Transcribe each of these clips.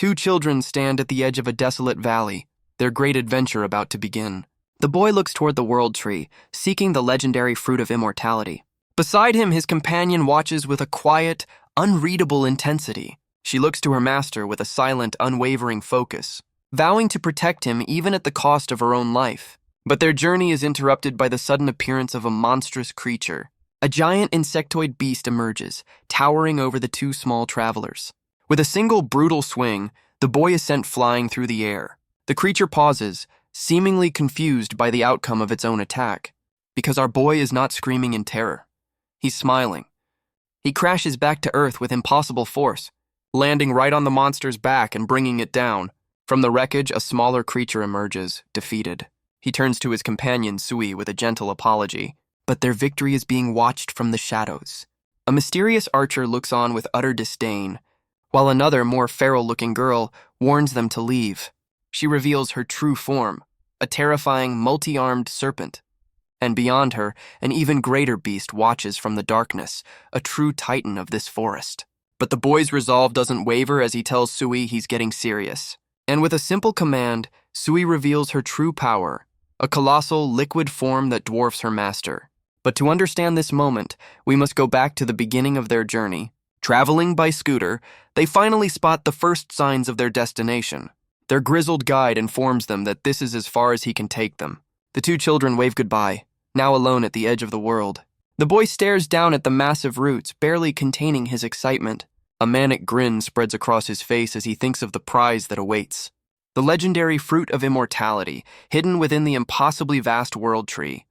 Two children stand at the edge of a desolate valley, their great adventure about to begin. The boy looks toward the world tree, seeking the legendary fruit of immortality. Beside him, his companion watches with a quiet, unreadable intensity. She looks to her master with a silent, unwavering focus, vowing to protect him even at the cost of her own life. But their journey is interrupted by the sudden appearance of a monstrous creature. A giant insectoid beast emerges, towering over the two small travelers. With a single brutal swing, the boy is sent flying through the air. The creature pauses, seemingly confused by the outcome of its own attack, because our boy is not screaming in terror. He's smiling. He crashes back to Earth with impossible force, landing right on the monster's back and bringing it down. From the wreckage, a smaller creature emerges, defeated. He turns to his companion, Suie, with a gentle apology, but their victory is being watched from the shadows. A mysterious archer looks on with utter disdain, while another, more feral-looking girl warns them to leave. She reveals her true form, a terrifying, multi-armed serpent. And beyond her, an even greater beast watches from the darkness, a true titan of this forest. But the boy's resolve doesn't waver as he tells Suie he's getting serious. And with a simple command, Suie reveals her true power, a colossal, liquid form that dwarfs her master. But to understand this moment, we must go back to the beginning of their journey. Traveling by scooter, they finally spot the first signs of their destination. Their grizzled guide informs them that this is as far as he can take them. The two children wave goodbye, now alone at the edge of the world. The boy stares down at the massive roots, barely containing his excitement. A manic grin spreads across his face as he thinks of the prize that awaits. The legendary fruit of immortality, hidden within the impossibly vast world tree.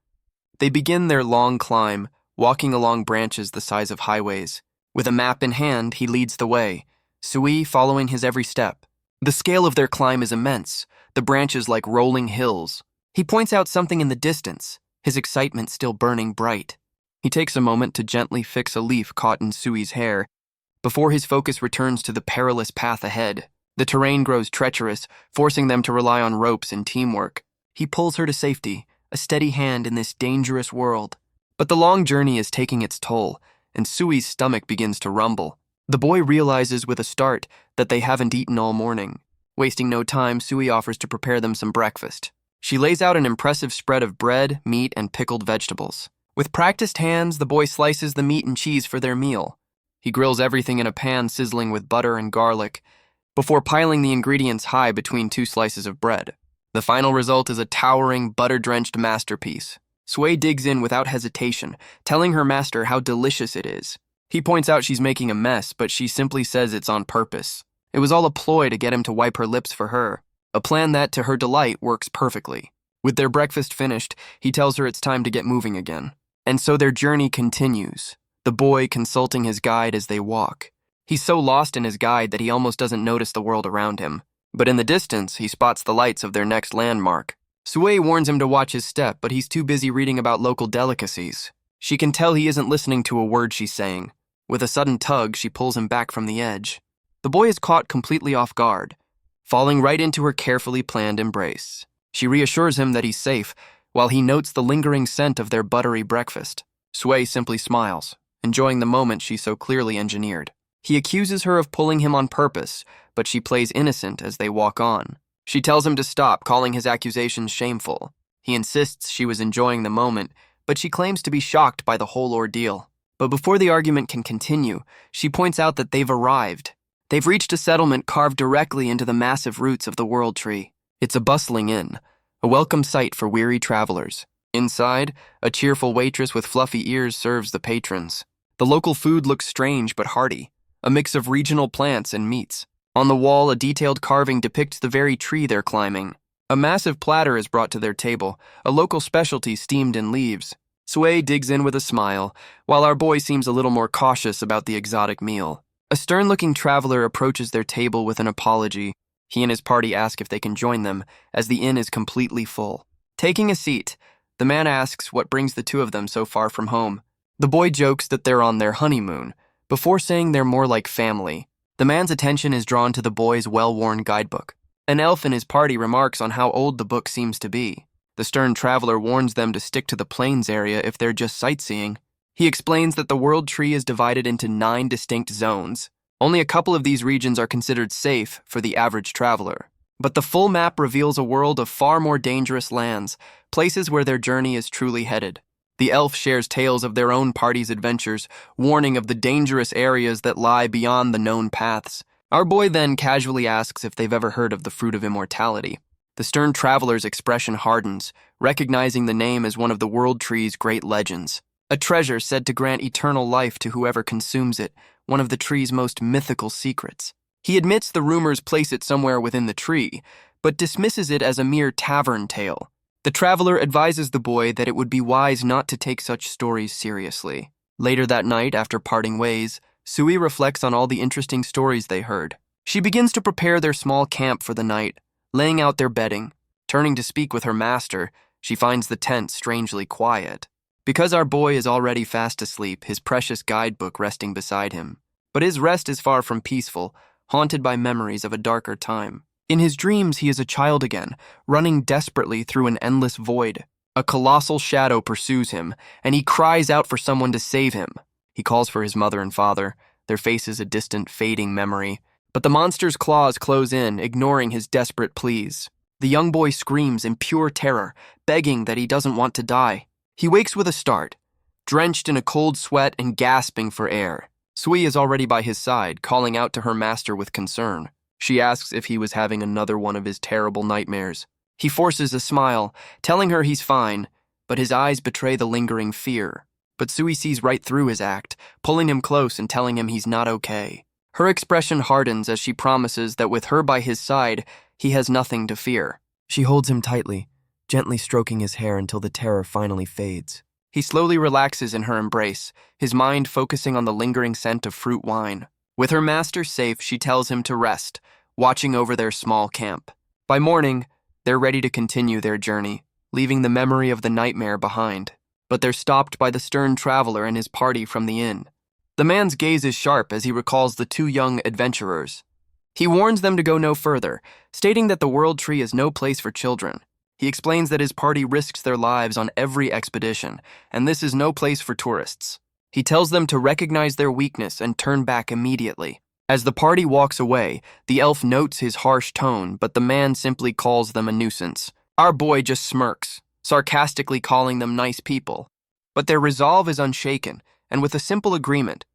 They begin their long climb, walking along branches the size of highways. With a map in hand, he leads the way, Suie following his every step. The scale of their climb is immense, the branches like rolling hills. He points out something in the distance, his excitement still burning bright. He takes a moment to gently fix a leaf caught in Suie's hair, before his focus returns to the perilous path ahead. The terrain grows treacherous, forcing them to rely on ropes and teamwork. He pulls her to safety, a steady hand in this dangerous world. But the long journey is taking its toll, and Suie's stomach begins to rumble. The boy realizes with a start that they haven't eaten all morning. Wasting no time, Suie offers to prepare them some breakfast. She lays out an impressive spread of bread, meat, and pickled vegetables. With practiced hands, the boy slices the meat and cheese for their meal. He grills everything in a pan sizzling with butter and garlic, before piling the ingredients high between two slices of bread. The final result is a towering, butter-drenched masterpiece. Suie digs in without hesitation, telling her master how delicious it is. He points out she's making a mess, but she simply says it's on purpose. It was all a ploy to get him to wipe her lips for her, a plan that, to her delight, works perfectly. With their breakfast finished, he tells her it's time to get moving again. And so their journey continues, the boy consulting his guide as they walk. He's so lost in his guide that he almost doesn't notice the world around him. But in the distance, he spots the lights of their next landmark. Suie warns him to watch his step, but he's too busy reading about local delicacies. She can tell he isn't listening to a word she's saying. With a sudden tug, she pulls him back from the edge. The boy is caught completely off guard, falling right into her carefully planned embrace. She reassures him that he's safe, while he notes the lingering scent of their buttery breakfast. Suie simply smiles, enjoying the moment she so clearly engineered. He accuses her of pulling him on purpose, but she plays innocent as they walk on. She tells him to stop, calling his accusations shameful. He insists she was enjoying the moment, but she claims to be shocked by the whole ordeal. But before the argument can continue, she points out that they've arrived. They've reached a settlement carved directly into the massive roots of the world tree. It's a bustling inn, a welcome sight for weary travelers. Inside, a cheerful waitress with fluffy ears serves the patrons. The local food looks strange but hearty, a mix of regional plants and meats. On the wall, a detailed carving depicts the very tree they're climbing. A massive platter is brought to their table, a local specialty steamed in leaves. Suie digs in with a smile, while our boy seems a little more cautious about the exotic meal. A stern-looking traveler approaches their table with an apology. He and his party ask if they can join them, as the inn is completely full. Taking a seat, the man asks what brings the two of them so far from home. The boy jokes that they're on their honeymoon, before saying they're more like family. The man's attention is drawn to the boy's well-worn guidebook. An elf in his party remarks on how old the book seems to be. The stern traveler warns them to stick to the plains area if they're just sightseeing. He explains that the world tree is divided into 9 distinct zones. Only a couple of these regions are considered safe for the average traveler. But the full map reveals a world of far more dangerous lands, places where their journey is truly headed. The elf shares tales of their own party's adventures, warning of the dangerous areas that lie beyond the known paths. Our boy then casually asks if they've ever heard of the fruit of immortality. The stern traveler's expression hardens, recognizing the name as one of the world tree's great legends. A treasure said to grant eternal life to whoever consumes it, one of the tree's most mythical secrets. He admits the rumors place it somewhere within the tree, but dismisses it as a mere tavern tale. The traveler advises the boy that it would be wise not to take such stories seriously. Later that night, after parting ways, Suie reflects on all the interesting stories they heard. She begins to prepare their small camp for the night, laying out their bedding. Turning to speak with her master, she finds the tent strangely quiet. Because our boy is already fast asleep, his precious guidebook resting beside him. But his rest is far from peaceful, haunted by memories of a darker time. In his dreams, he is a child again, running desperately through an endless void. A colossal shadow pursues him, and he cries out for someone to save him. He calls for his mother and father, their faces a distant, fading memory. But the monster's claws close in, ignoring his desperate pleas. The young boy screams in pure terror, begging that he doesn't want to die. He wakes with a start, drenched in a cold sweat and gasping for air. Suie is already by his side, calling out to her master with concern. She asks if he was having another one of his terrible nightmares. He forces a smile, telling her he's fine, but his eyes betray the lingering fear. But Suie sees right through his act, pulling him close and telling him he's not okay. Her expression hardens as she promises that with her by his side, he has nothing to fear. She holds him tightly, gently stroking his hair until the terror finally fades. He slowly relaxes in her embrace, his mind focusing on the lingering scent of fruit wine. With her master safe, she tells him to rest, watching over their small camp. By morning, they're ready to continue their journey, leaving the memory of the nightmare behind. But they're stopped by the stern traveler and his party from the inn. The man's gaze is sharp as he recalls the two young adventurers. He warns them to go no further, stating that the World Tree is no place for children. He explains that his party risks their lives on every expedition, and this is no place for tourists. He tells them to recognize their weakness and turn back immediately. As the party walks away, the elf notes his harsh tone, but the man simply calls them a nuisance. Our boy just smirks, sarcastically calling them nice people. But their resolve is unshaken, and with a simple agreement,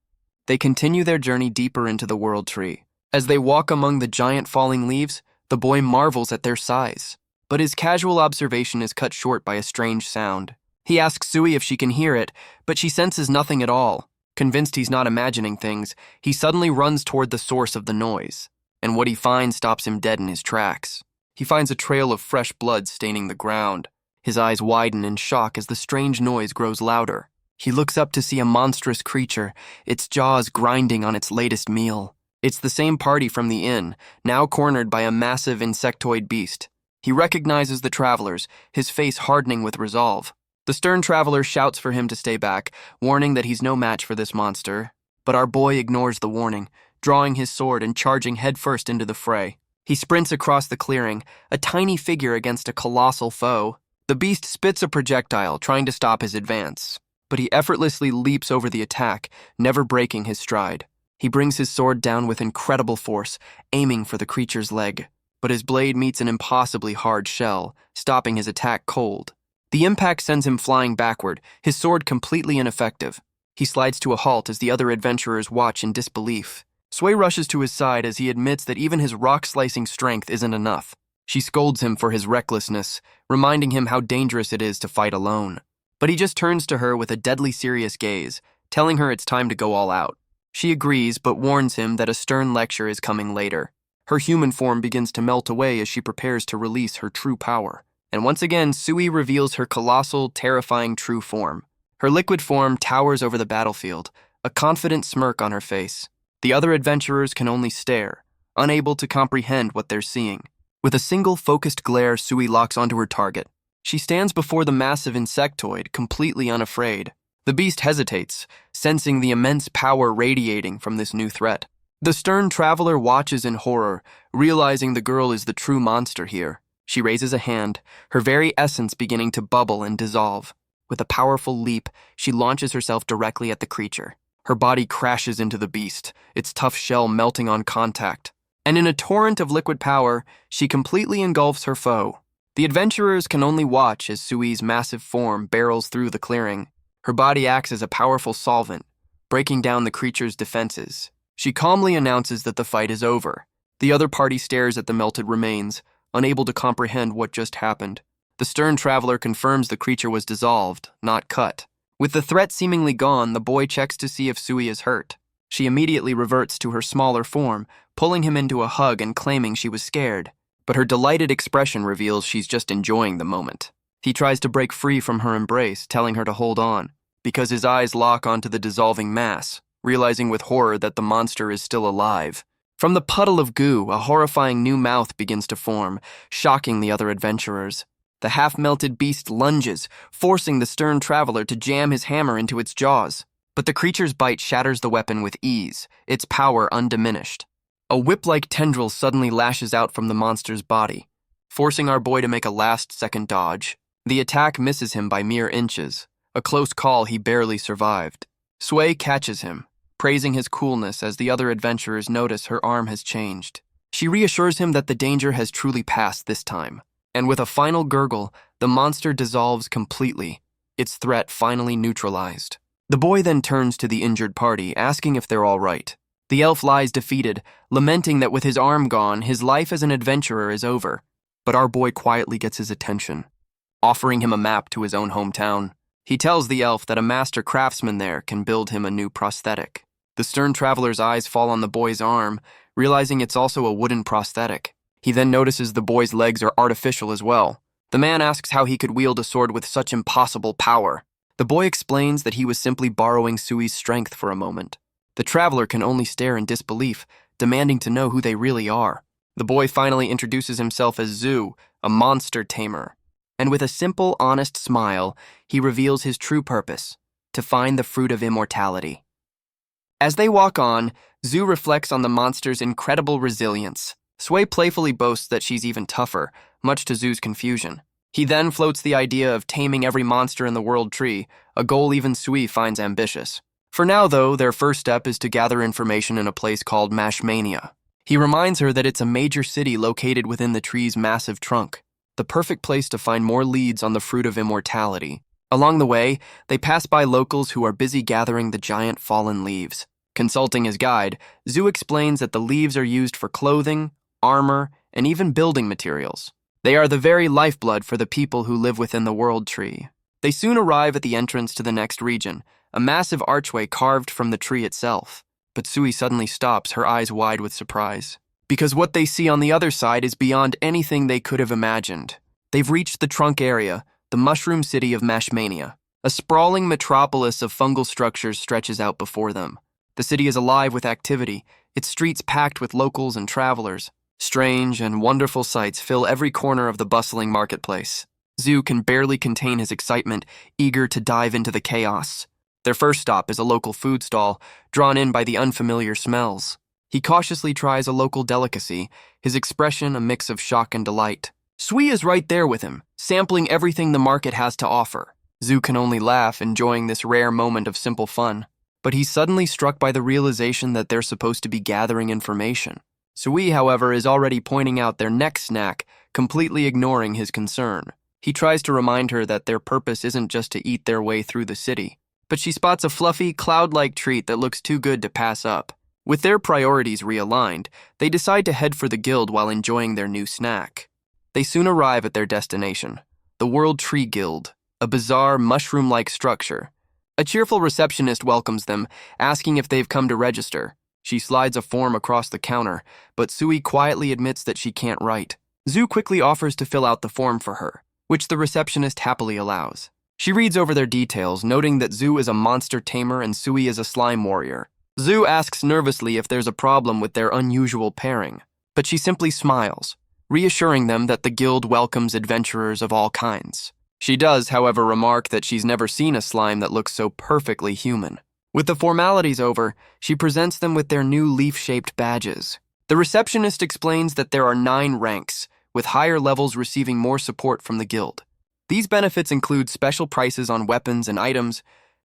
they continue their journey deeper into the World Tree. As they walk among the giant falling leaves, the boy marvels at their size. But his casual observation is cut short by a strange sound. He asks Suie if she can hear it, but she senses nothing at all. Convinced he's not imagining things, he suddenly runs toward the source of the noise, and what he finds stops him dead in his tracks. He finds a trail of fresh blood staining the ground. His eyes widen in shock as the strange noise grows louder. He looks up to see a monstrous creature, its jaws grinding on its latest meal. It's the same party from the inn, now cornered by a massive insectoid beast. He recognizes the travelers, his face hardening with resolve. The stern traveler shouts for him to stay back, warning that he's no match for this monster. But our boy ignores the warning, drawing his sword and charging headfirst into the fray. He sprints across the clearing, a tiny figure against a colossal foe. The beast spits a projectile, trying to stop his advance. But he effortlessly leaps over the attack, never breaking his stride. He brings his sword down with incredible force, aiming for the creature's leg. But his blade meets an impossibly hard shell, stopping his attack cold. The impact sends him flying backward, his sword completely ineffective. He slides to a halt as the other adventurers watch in disbelief. Suie rushes to his side as he admits that even his rock-slicing strength isn't enough. She scolds him for his recklessness, reminding him how dangerous it is to fight alone. But he just turns to her with a deadly serious gaze, telling her it's time to go all out. She agrees, but warns him that a stern lecture is coming later. Her human form begins to melt away as she prepares to release her true power. And once again, Suie reveals her colossal, terrifying true form. Her liquid form towers over the battlefield, a confident smirk on her face. The other adventurers can only stare, unable to comprehend what they're seeing. With a single focused glare, Suie locks onto her target. She stands before the massive insectoid, completely unafraid. The beast hesitates, sensing the immense power radiating from this new threat. The stern traveler watches in horror, realizing the girl is the true monster here. She raises a hand, her very essence beginning to bubble and dissolve. With a powerful leap, she launches herself directly at the creature. Her body crashes into the beast, its tough shell melting on contact. And in a torrent of liquid power, she completely engulfs her foe. The adventurers can only watch as Suie's massive form barrels through the clearing. Her body acts as a powerful solvent, breaking down the creature's defenses. She calmly announces that the fight is over. The other party stares at the melted remains, unable to comprehend what just happened. The stern traveler confirms the creature was dissolved, not cut. With the threat seemingly gone, the boy checks to see if Suie is hurt. She immediately reverts to her smaller form, pulling him into a hug and claiming she was scared. But her delighted expression reveals she's just enjoying the moment. He tries to break free from her embrace, telling her to hold on, because his eyes lock onto the dissolving mass, realizing with horror that the monster is still alive. From the puddle of goo, a horrifying new mouth begins to form, shocking the other adventurers. The half-melted beast lunges, forcing the stern traveler to jam his hammer into its jaws. But the creature's bite shatters the weapon with ease, its power undiminished. A whip-like tendril suddenly lashes out from the monster's body, forcing our boy to make a last-second dodge. The attack misses him by mere inches, a close call he barely survived. Suie catches him, praising his coolness as the other adventurers notice her arm has changed. She reassures him that the danger has truly passed this time, and with a final gurgle, the monster dissolves completely, its threat finally neutralized. The boy then turns to the injured party, asking if they're all right. The elf lies defeated, lamenting that with his arm gone, his life as an adventurer is over. But our boy quietly gets his attention, offering him a map to his own hometown. He tells the elf that a master craftsman there can build him a new prosthetic. The stern traveler's eyes fall on the boy's arm, realizing it's also a wooden prosthetic. He then notices the boy's legs are artificial as well. The man asks how he could wield a sword with such impossible power. The boy explains that he was simply borrowing Suie's strength for a moment. The traveler can only stare in disbelief, demanding to know who they really are. The boy finally introduces himself as Zu, a monster tamer. And with a simple, honest smile, he reveals his true purpose, to find the fruit of immortality. As they walk on, Zu reflects on the monster's incredible resilience. Suie playfully boasts that she's even tougher, much to Zu's confusion. He then floats the idea of taming every monster in the world tree, a goal even Suie finds ambitious. For now, though, their first step is to gather information in a place called Mashmania. He reminds her that it's a major city located within the tree's massive trunk, the perfect place to find more leads on the fruit of immortality. Along the way, they pass by locals who are busy gathering the giant fallen leaves. Consulting his guide, Zu explains that the leaves are used for clothing, armor, and even building materials. They are the very lifeblood for the people who live within the world tree. They soon arrive at the entrance to the next region, a massive archway carved from the tree itself. But Suie suddenly stops, her eyes wide with surprise. Because what they see on the other side is beyond anything they could have imagined. They've reached the trunk area, the mushroom city of Mashmania. A sprawling metropolis of fungal structures stretches out before them. The city is alive with activity, its streets packed with locals and travelers. Strange and wonderful sights fill every corner of the bustling marketplace. Zu can barely contain his excitement, eager to dive into the chaos. Their first stop is a local food stall, drawn in by the unfamiliar smells. He cautiously tries a local delicacy, his expression a mix of shock and delight. Suie is right there with him, sampling everything the market has to offer. Zu can only laugh, enjoying this rare moment of simple fun. But he's suddenly struck by the realization that they're supposed to be gathering information. Suie, however, is already pointing out their next snack, completely ignoring his concern. He tries to remind her that their purpose isn't just to eat their way through the city. But she spots a fluffy, cloud-like treat that looks too good to pass up. With their priorities realigned, they decide to head for the guild while enjoying their new snack. They soon arrive at their destination, the World Tree Guild, a bizarre, mushroom-like structure. A cheerful receptionist welcomes them, asking if they've come to register. She slides a form across the counter, but Suie quietly admits that she can't write. Zu quickly offers to fill out the form for her, which the receptionist happily allows. She reads over their details, noting that Zu is a monster tamer and Suie is a slime warrior. Zu asks nervously if there's a problem with their unusual pairing, but she simply smiles, reassuring them that the guild welcomes adventurers of all kinds. She does, however, remark that she's never seen a slime that looks so perfectly human. With the formalities over, she presents them with their new leaf-shaped badges. The receptionist explains that there are 9 ranks, with higher levels receiving more support from the guild. These benefits include special prices on weapons and items,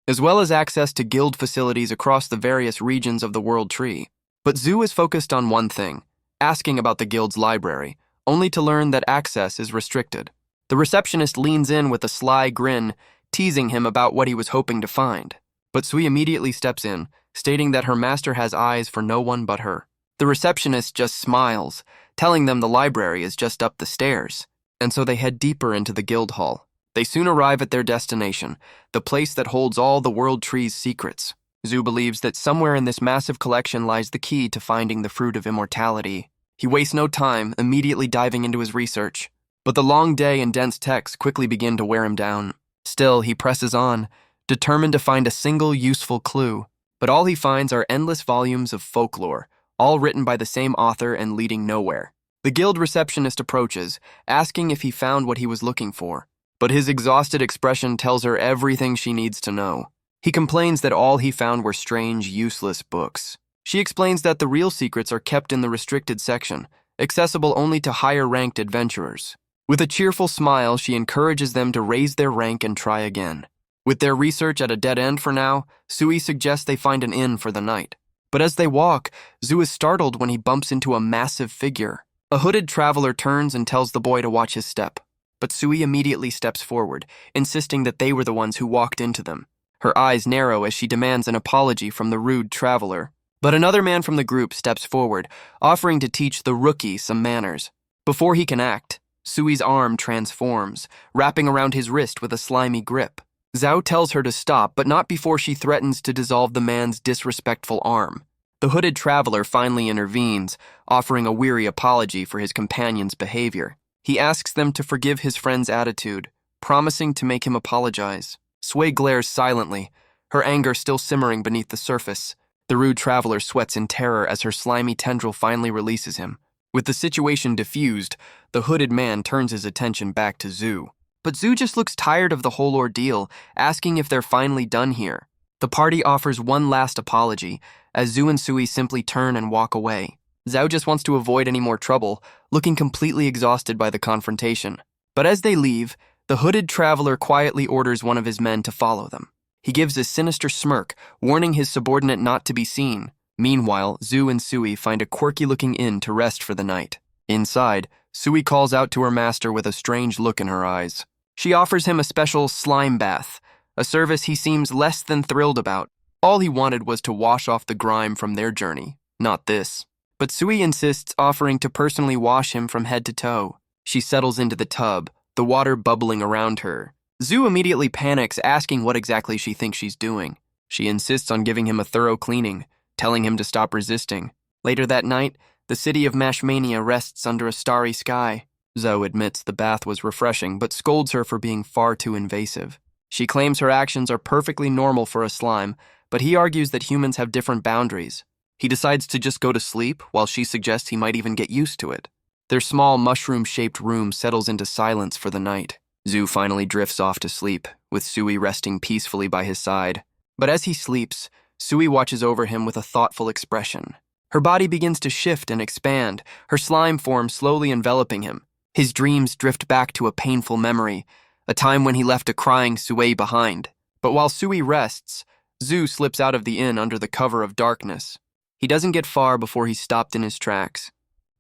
as well as access to guild facilities across the various regions of the World Tree. But Suie is focused on one thing, asking about the guild's library, only to learn that access is restricted. The receptionist leans in with a sly grin, teasing him about what he was hoping to find. But Suie immediately steps in, stating that her master has eyes for no one but her. The receptionist just smiles, telling them the library is just up the stairs, and so they head deeper into the guild hall. They soon arrive at their destination, the place that holds all the World Tree's secrets. Suie believes that somewhere in this massive collection lies the key to finding the fruit of immortality. He wastes no time, immediately diving into his research. But the long day and dense texts quickly begin to wear him down. Still, he presses on, determined to find a single useful clue. But all he finds are endless volumes of folklore, all written by the same author and leading nowhere. The guild receptionist approaches, asking if he found what he was looking for. But his exhausted expression tells her everything she needs to know. He complains that all he found were strange, useless books. She explains that the real secrets are kept in the restricted section, accessible only to higher-ranked adventurers. With a cheerful smile, she encourages them to raise their rank and try again. With their research at a dead end for now, Suie suggests they find an inn for the night. But as they walk, Suie is startled when he bumps into a massive figure. A hooded traveler turns and tells the boy to watch his step. But Suie immediately steps forward, insisting that they were the ones who walked into them. Her eyes narrow as she demands an apology from the rude traveler. But another man from the group steps forward, offering to teach the rookie some manners. Before he can act, Suie's arm transforms, wrapping around his wrist with a slimy grip. Zhao tells her to stop, but not before she threatens to dissolve the man's disrespectful arm. The hooded traveler finally intervenes, offering a weary apology for his companion's behavior. He asks them to forgive his friend's attitude, promising to make him apologize. Suie glares silently, her anger still simmering beneath the surface. The rude traveler sweats in terror as her slimy tendril finally releases him. With the situation diffused, the hooded man turns his attention back to Suie. But Suie just looks tired of the whole ordeal, asking if they're finally done here. The party offers one last apology, as Suie and Suie simply turn and walk away. Zhao just wants to avoid any more trouble, looking completely exhausted by the confrontation. But as they leave, the hooded traveler quietly orders one of his men to follow them. He gives a sinister smirk, warning his subordinate not to be seen. Meanwhile, Suie and Suie find a quirky-looking inn to rest for the night. Inside, Suie calls out to her master with a strange look in her eyes. She offers him a special slime bath, a service he seems less than thrilled about. All he wanted was to wash off the grime from their journey, not this. But Suie insists, offering to personally wash him from head to toe. She settles into the tub, the water bubbling around her. Suie immediately panics, asking what exactly she thinks she's doing. She insists on giving him a thorough cleaning, telling him to stop resisting. Later that night, the city of Mashmania rests under a starry sky. Zoe admits the bath was refreshing, but scolds her for being far too invasive. She claims her actions are perfectly normal for a slime, but he argues that humans have different boundaries. He decides to just go to sleep, while she suggests he might even get used to it. Their small mushroom-shaped room settles into silence for the night. Zoe finally drifts off to sleep, with Suie resting peacefully by his side. But as he sleeps, Suie watches over him with a thoughtful expression. Her body begins to shift and expand, her slime form slowly enveloping him. His dreams drift back to a painful memory, a time when he left a crying Suie behind. But while Suie rests, Zoe slips out of the inn under the cover of darkness. He doesn't get far before he's stopped in his tracks,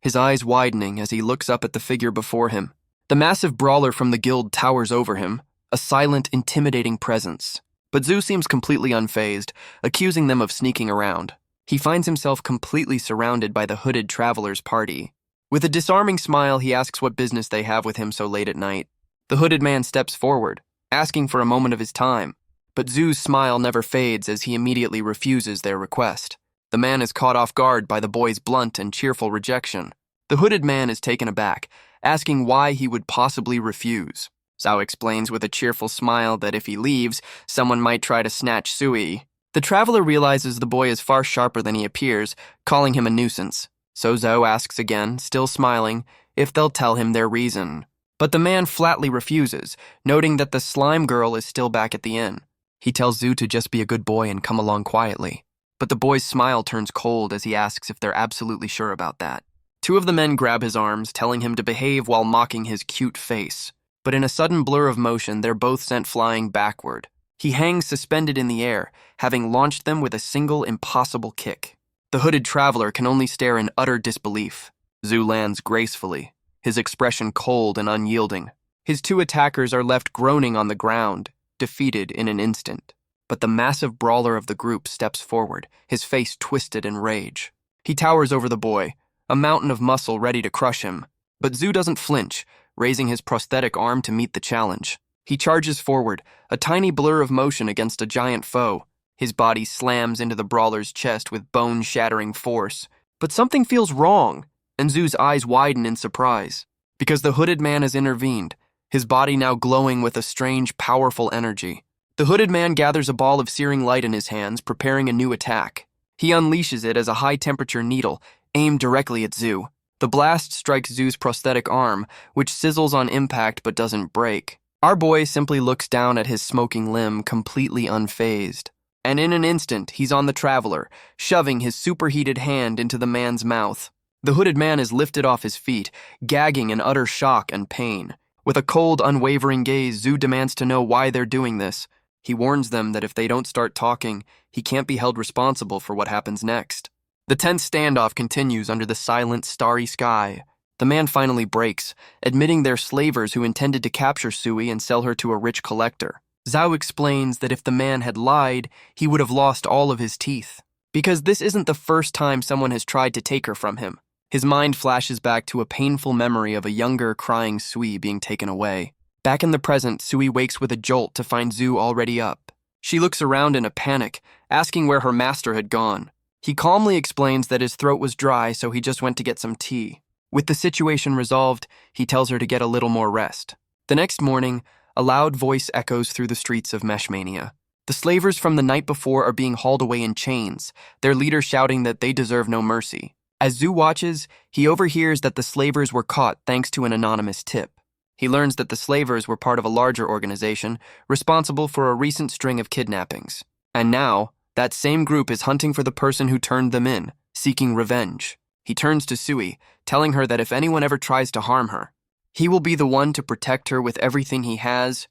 his eyes widening as he looks up at the figure before him. The massive brawler from the guild towers over him, a silent, intimidating presence. But Zoe seems completely unfazed, accusing them of sneaking around. He finds himself completely surrounded by the hooded traveler's party. With a disarming smile, he asks what business they have with him so late at night. The hooded man steps forward, asking for a moment of his time. But Zoe's smile never fades as he immediately refuses their request. The man is caught off guard by the boy's blunt and cheerful rejection. The hooded man is taken aback, asking why he would possibly refuse. Zhao explains with a cheerful smile that if he leaves, someone might try to snatch Suie. The traveler realizes the boy is far sharper than he appears, calling him a nuisance. So Zhao asks again, still smiling, if they'll tell him their reason. But the man flatly refuses, noting that the slime girl is still back at the inn. He tells Zhao to just be a good boy and come along quietly. But the boy's smile turns cold as he asks if they're absolutely sure about that. Two of the men grab his arms, telling him to behave while mocking his cute face. But in a sudden blur of motion, they're both sent flying backward. He hangs suspended in the air, having launched them with a single impossible kick. The hooded traveler can only stare in utter disbelief. Zhu lands gracefully, his expression cold and unyielding. His two attackers are left groaning on the ground, defeated in an instant. But the massive brawler of the group steps forward, his face twisted in rage. He towers over the boy, a mountain of muscle ready to crush him. But Zhu doesn't flinch, raising his prosthetic arm to meet the challenge. He charges forward, a tiny blur of motion against a giant foe. His body slams into the brawler's chest with bone-shattering force. But something feels wrong, and Zhu's eyes widen in surprise. Because the hooded man has intervened, his body now glowing with a strange, powerful energy. The hooded man gathers a ball of searing light in his hands, preparing a new attack. He unleashes it as a high-temperature needle, aimed directly at Zhu. The blast strikes Zhu's prosthetic arm, which sizzles on impact but doesn't break. Our boy simply looks down at his smoking limb, completely unfazed. And in an instant, he's on the traveler, shoving his superheated hand into the man's mouth. The hooded man is lifted off his feet, gagging in utter shock and pain. With a cold, unwavering gaze, Zhu demands to know why they're doing this. He warns them that if they don't start talking, he can't be held responsible for what happens next. The tense standoff continues under the silent, starry sky. The man finally breaks, admitting they're slavers who intended to capture Suie and sell her to a rich collector. Zhao explains that if the man had lied, he would have lost all of his teeth. Because this isn't the first time someone has tried to take her from him. His mind flashes back to a painful memory of a younger, crying Suie being taken away. Back in the present, Suie wakes with a jolt to find Zhu already up. She looks around in a panic, asking where her master had gone. He calmly explains that his throat was dry, so he just went to get some tea. With the situation resolved, he tells her to get a little more rest. The next morning, a loud voice echoes through the streets of Mashmania. The slavers from the night before are being hauled away in chains, their leader shouting that they deserve no mercy. As Zhu watches, he overhears that the slavers were caught thanks to an anonymous tip. He learns that the slavers were part of a larger organization responsible for a recent string of kidnappings. And now, that same group is hunting for the person who turned them in, seeking revenge. He turns to Suie, telling her that if anyone ever tries to harm her, he will be the one to protect her with everything he has.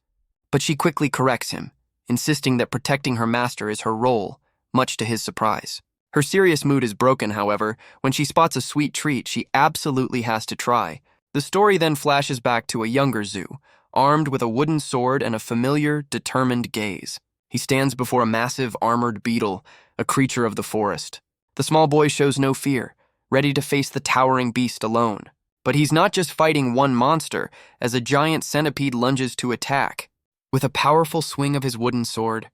But she quickly corrects him, insisting that protecting her master is her role, much to his surprise. Her serious mood is broken, however, when she spots a sweet treat she absolutely has to try. The story then flashes back to a younger Zhu, armed with a wooden sword and a familiar, determined gaze. He stands before a massive, armored beetle, a creature of the forest. The small boy shows no fear, ready to face the towering beast alone. But he's not just fighting one monster, as a giant centipede lunges to attack. With a powerful swing of his wooden sword,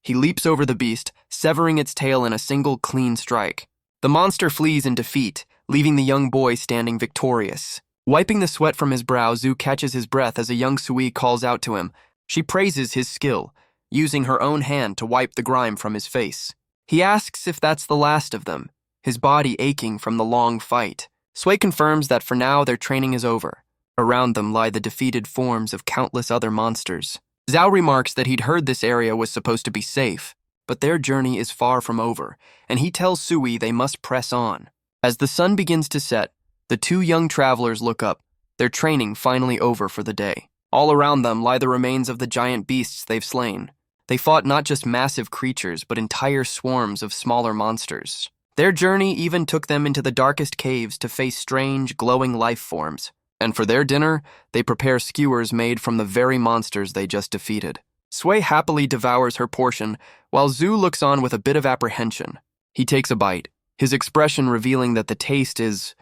he leaps over the beast, severing its tail in a single clean strike. The monster flees in defeat, leaving the young boy standing victorious. Wiping the sweat from his brow, Zhu catches his breath as a young Suie calls out to him. She praises his skill, using her own hand to wipe the grime from his face. He asks if that's the last of them, his body aching from the long fight. Suie confirms that for now their training is over. Around them lie the defeated forms of countless other monsters. Zhao remarks that he'd heard this area was supposed to be safe, but their journey is far from over, and he tells Suie they must press on. As the sun begins to set, the two young travelers look up, their training finally over for the day. All around them lie the remains of the giant beasts they've slain. They fought not just massive creatures, but entire swarms of smaller monsters. Their journey even took them into the darkest caves to face strange, glowing life forms. And for their dinner, they prepare skewers made from the very monsters they just defeated. Suie happily devours her portion, while Zhu looks on with a bit of apprehension. He takes a bite, his expression revealing that the taste is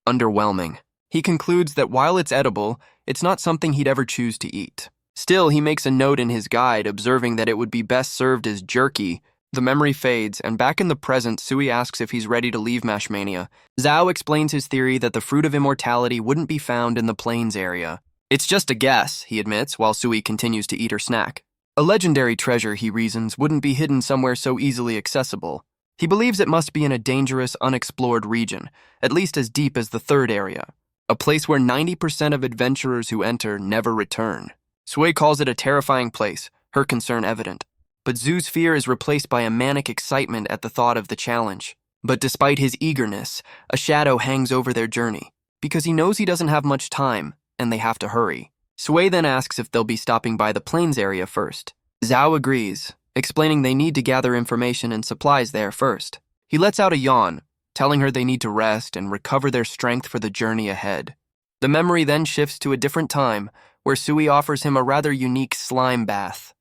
underwhelming. He concludes that while it's edible, it's not something he'd ever choose to eat. Still, he makes a note in his guide, observing that it would be best served as jerky. The memory fades, and back in the present, Suie asks if he's ready to leave Mashmania. Zhao explains his theory that the fruit of immortality wouldn't be found in the plains area. It's just a guess, he admits, while Suie continues to eat her snack. A legendary treasure, he reasons, wouldn't be hidden somewhere so easily accessible. He believes it must be in a dangerous, unexplored region, at least as deep as the third area, a place where 90% of adventurers who enter never return. Suie calls it a terrifying place, her concern evident. But Zhu's fear is replaced by a manic excitement at the thought of the challenge. But despite his eagerness, a shadow hangs over their journey, because he knows he doesn't have much time, and they have to hurry. Suie then asks if they'll be stopping by the plains area first. Zhao agrees, explaining they need to gather information and supplies there first. He lets out a yawn, telling her they need to rest and recover their strength for the journey ahead. The memory then shifts to a different time, where Suie offers him a rather unique slime bath.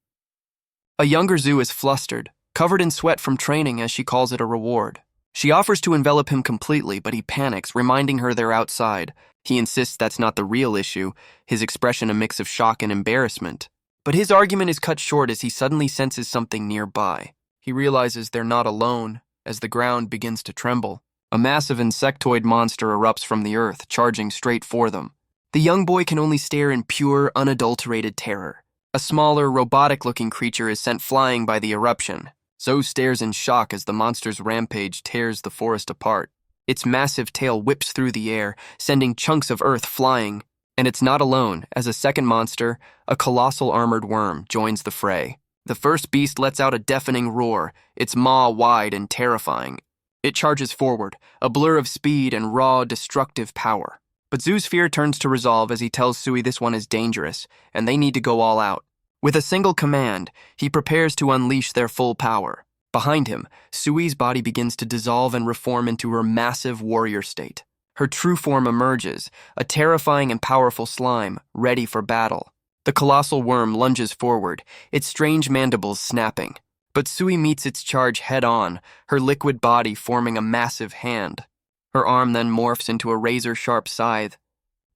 A younger Zhu is flustered, covered in sweat from training as she calls it a reward. She offers to envelop him completely, but he panics, reminding her they're outside. He insists that's not the real issue, his expression a mix of shock and embarrassment. But his argument is cut short as he suddenly senses something nearby. He realizes they're not alone, as the ground begins to tremble. A massive insectoid monster erupts from the earth, charging straight for them. The young boy can only stare in pure, unadulterated terror. A smaller, robotic-looking creature is sent flying by the eruption. Zoe stares in shock as the monster's rampage tears the forest apart. Its massive tail whips through the air, sending chunks of earth flying. And it's not alone, as a second monster, a colossal armored worm, joins the fray. The first beast lets out a deafening roar, its maw wide and terrifying. It charges forward, a blur of speed and raw, destructive power. But Zhu's fear turns to resolve as he tells Suie this one is dangerous, and they need to go all out. With a single command, he prepares to unleash their full power. Behind him, Suie's body begins to dissolve and reform into her massive warrior state. Her true form emerges, a terrifying and powerful slime, ready for battle. The colossal worm lunges forward, its strange mandibles snapping. But Suie meets its charge head-on, her liquid body forming a massive hand. Her arm then morphs into a razor-sharp scythe,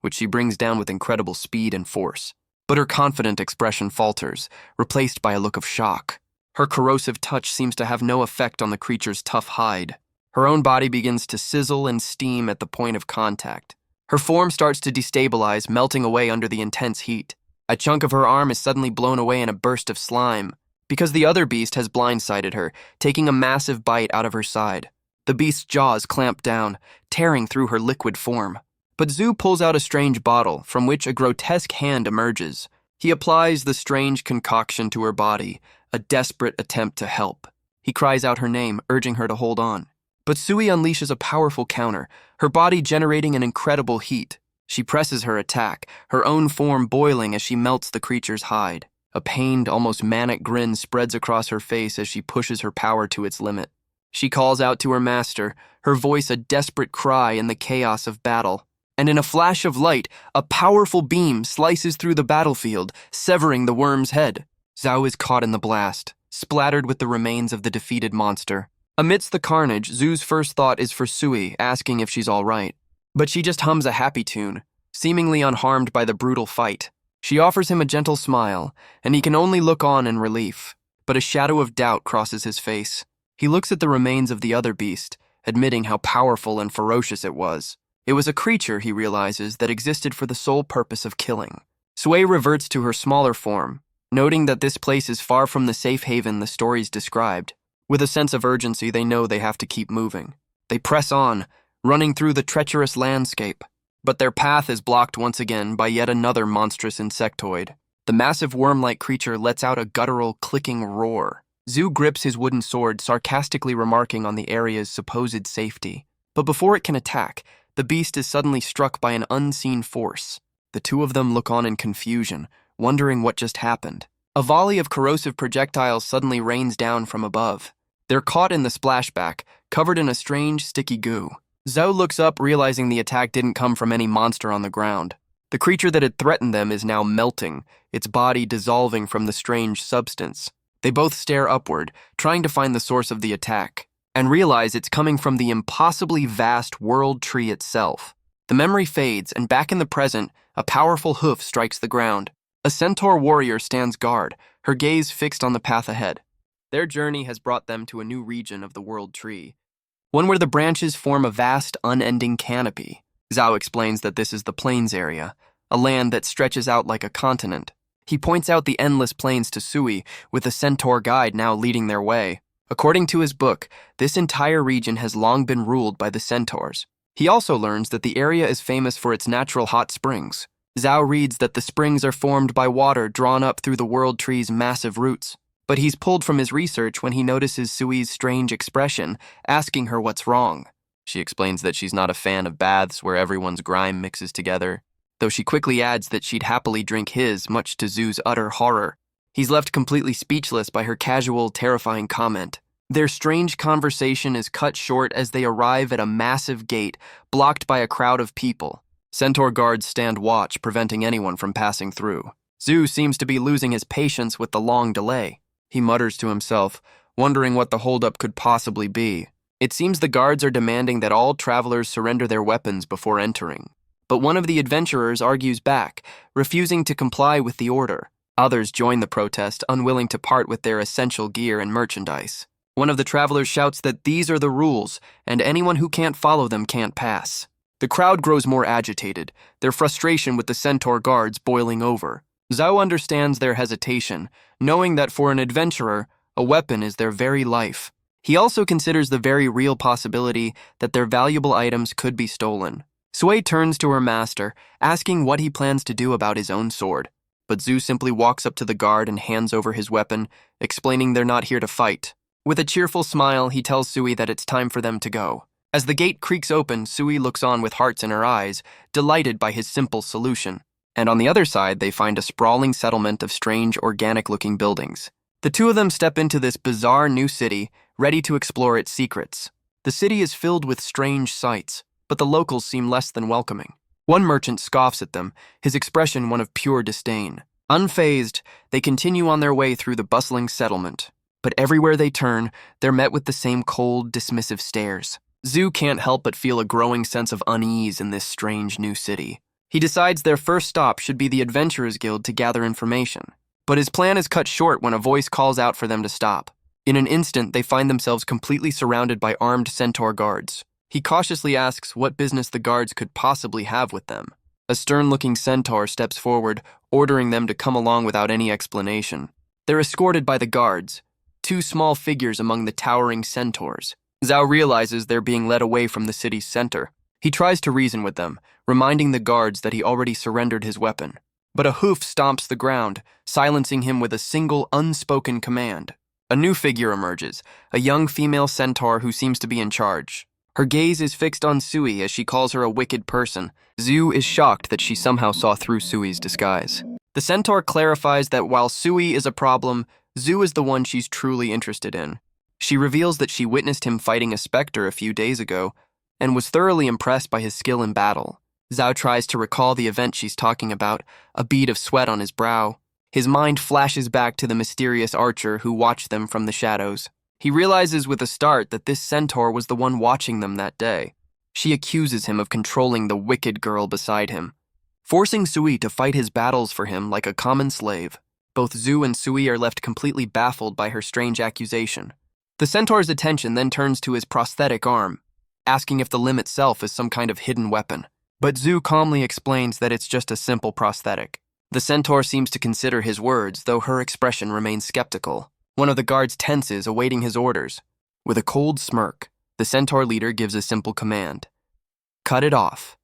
which she brings down with incredible speed and force. But her confident expression falters, replaced by a look of shock. Her corrosive touch seems to have no effect on the creature's tough hide. Her own body begins to sizzle and steam at the point of contact. Her form starts to destabilize, melting away under the intense heat. A chunk of her arm is suddenly blown away in a burst of slime, because the other beast has blindsided her, taking a massive bite out of her side. The beast's jaws clamp down, tearing through her liquid form. But Zhu pulls out a strange bottle, from which a grotesque hand emerges. He applies the strange concoction to her body, a desperate attempt to help. He cries out her name, urging her to hold on. But Suie unleashes a powerful counter, her body generating an incredible heat. She presses her attack, her own form boiling as she melts the creature's hide. A pained, almost manic grin spreads across her face as she pushes her power to its limit. She calls out to her master, her voice a desperate cry in the chaos of battle. And in a flash of light, a powerful beam slices through the battlefield, severing the worm's head. Zhao is caught in the blast, splattered with the remains of the defeated monster. Amidst the carnage, Zhu's first thought is for Suie, asking if she's all right. But she just hums a happy tune, seemingly unharmed by the brutal fight. She offers him a gentle smile, and he can only look on in relief. But a shadow of doubt crosses his face. He looks at the remains of the other beast, admitting how powerful and ferocious it was. It was a creature, he realizes, that existed for the sole purpose of killing. Suie reverts to her smaller form, noting that this place is far from the safe haven the stories described. With a sense of urgency, they know they have to keep moving. They press on, running through the treacherous landscape. But their path is blocked once again by yet another monstrous insectoid. The massive worm-like creature lets out a guttural, clicking roar. Zhu grips his wooden sword, sarcastically remarking on the area's supposed safety. But before it can attack, the beast is suddenly struck by an unseen force. The two of them look on in confusion, wondering what just happened. A volley of corrosive projectiles suddenly rains down from above. They're caught in the splashback, covered in a strange, sticky goo. Zhao looks up, realizing the attack didn't come from any monster on the ground. The creature that had threatened them is now melting, its body dissolving from the strange substance. They both stare upward, trying to find the source of the attack, and realize it's coming from the impossibly vast world tree itself. The memory fades, and back in the present, a powerful hoof strikes the ground. A Centaur warrior stands guard, her gaze fixed on the path ahead. Their journey has brought them to a new region of the world tree, one where the branches form a vast, unending canopy. Zhao explains that this is the plains area, a land that stretches out like a continent. He points out the endless plains to Suie, with the Centaur guide now leading their way. According to his book, this entire region has long been ruled by the Centaurs. He also learns that the area is famous for its natural hot springs. Zhao reads that the springs are formed by water drawn up through the world tree's massive roots. But he's pulled from his research when he notices Suie's strange expression, asking her what's wrong. She explains that she's not a fan of baths where everyone's grime mixes together, though she quickly adds that she'd happily drink his, much to Zhu's utter horror. He's left completely speechless by her casual, terrifying comment. Their strange conversation is cut short as they arrive at a massive gate blocked by a crowd of people. Centaur guards stand watch, preventing anyone from passing through. Zhu seems to be losing his patience with the long delay. He mutters to himself, wondering what the holdup could possibly be. It seems the guards are demanding that all travelers surrender their weapons before entering. But one of the adventurers argues back, refusing to comply with the order. Others join the protest, unwilling to part with their essential gear and merchandise. One of the travelers shouts that these are the rules, and anyone who can't follow them can't pass. The crowd grows more agitated, their frustration with the Centaur guards boiling over. Zhao understands their hesitation, knowing that for an adventurer, a weapon is their very life. He also considers the very real possibility that their valuable items could be stolen. Suie turns to her master, asking what he plans to do about his own sword. But Zhu simply walks up to the guard and hands over his weapon, explaining they're not here to fight. With a cheerful smile, he tells Suie that it's time for them to go. As the gate creaks open, Suie looks on with hearts in her eyes, delighted by his simple solution. And on the other side, they find a sprawling settlement of strange, organic-looking buildings. The two of them step into this bizarre new city, ready to explore its secrets. The city is filled with strange sights, but the locals seem less than welcoming. One merchant scoffs at them, his expression one of pure disdain. Unfazed, they continue on their way through the bustling settlement. But everywhere they turn, they're met with the same cold, dismissive stares. Zhu can't help but feel a growing sense of unease in this strange new city. He decides their first stop should be the Adventurers Guild to gather information. But his plan is cut short when a voice calls out for them to stop. In an instant, they find themselves completely surrounded by armed Centaur guards. He cautiously asks what business the guards could possibly have with them. A stern-looking Centaur steps forward, ordering them to come along without any explanation. They're escorted by the guards, two small figures among the towering centaurs. Zhao realizes they're being led away from the city's center. He tries to reason with them, reminding the guards that he already surrendered his weapon. But a hoof stomps the ground, silencing him with a single unspoken command. A new figure emerges, a young female centaur who seems to be in charge. Her gaze is fixed on Suie as she calls her a wicked person. Zhu is shocked that she somehow saw through Suie's disguise. The centaur clarifies that while Suie is a problem, Zhu is the one she's truly interested in. She reveals that she witnessed him fighting a specter a few days ago and was thoroughly impressed by his skill in battle. Zhao tries to recall the event she's talking about, a bead of sweat on his brow. His mind flashes back to the mysterious archer who watched them from the shadows. He realizes with a start that this centaur was the one watching them that day. She accuses him of controlling the wicked girl beside him, forcing Suie to fight his battles for him like a common slave. Both Zhu and Suie are left completely baffled by her strange accusation. The centaur's attention then turns to his prosthetic arm, asking if the limb itself is some kind of hidden weapon. But Zhu calmly explains that it's just a simple prosthetic. The centaur seems to consider his words, though her expression remains skeptical. One of the guards tenses, awaiting his orders. With a cold smirk, the centaur leader gives a simple command. Cut it off.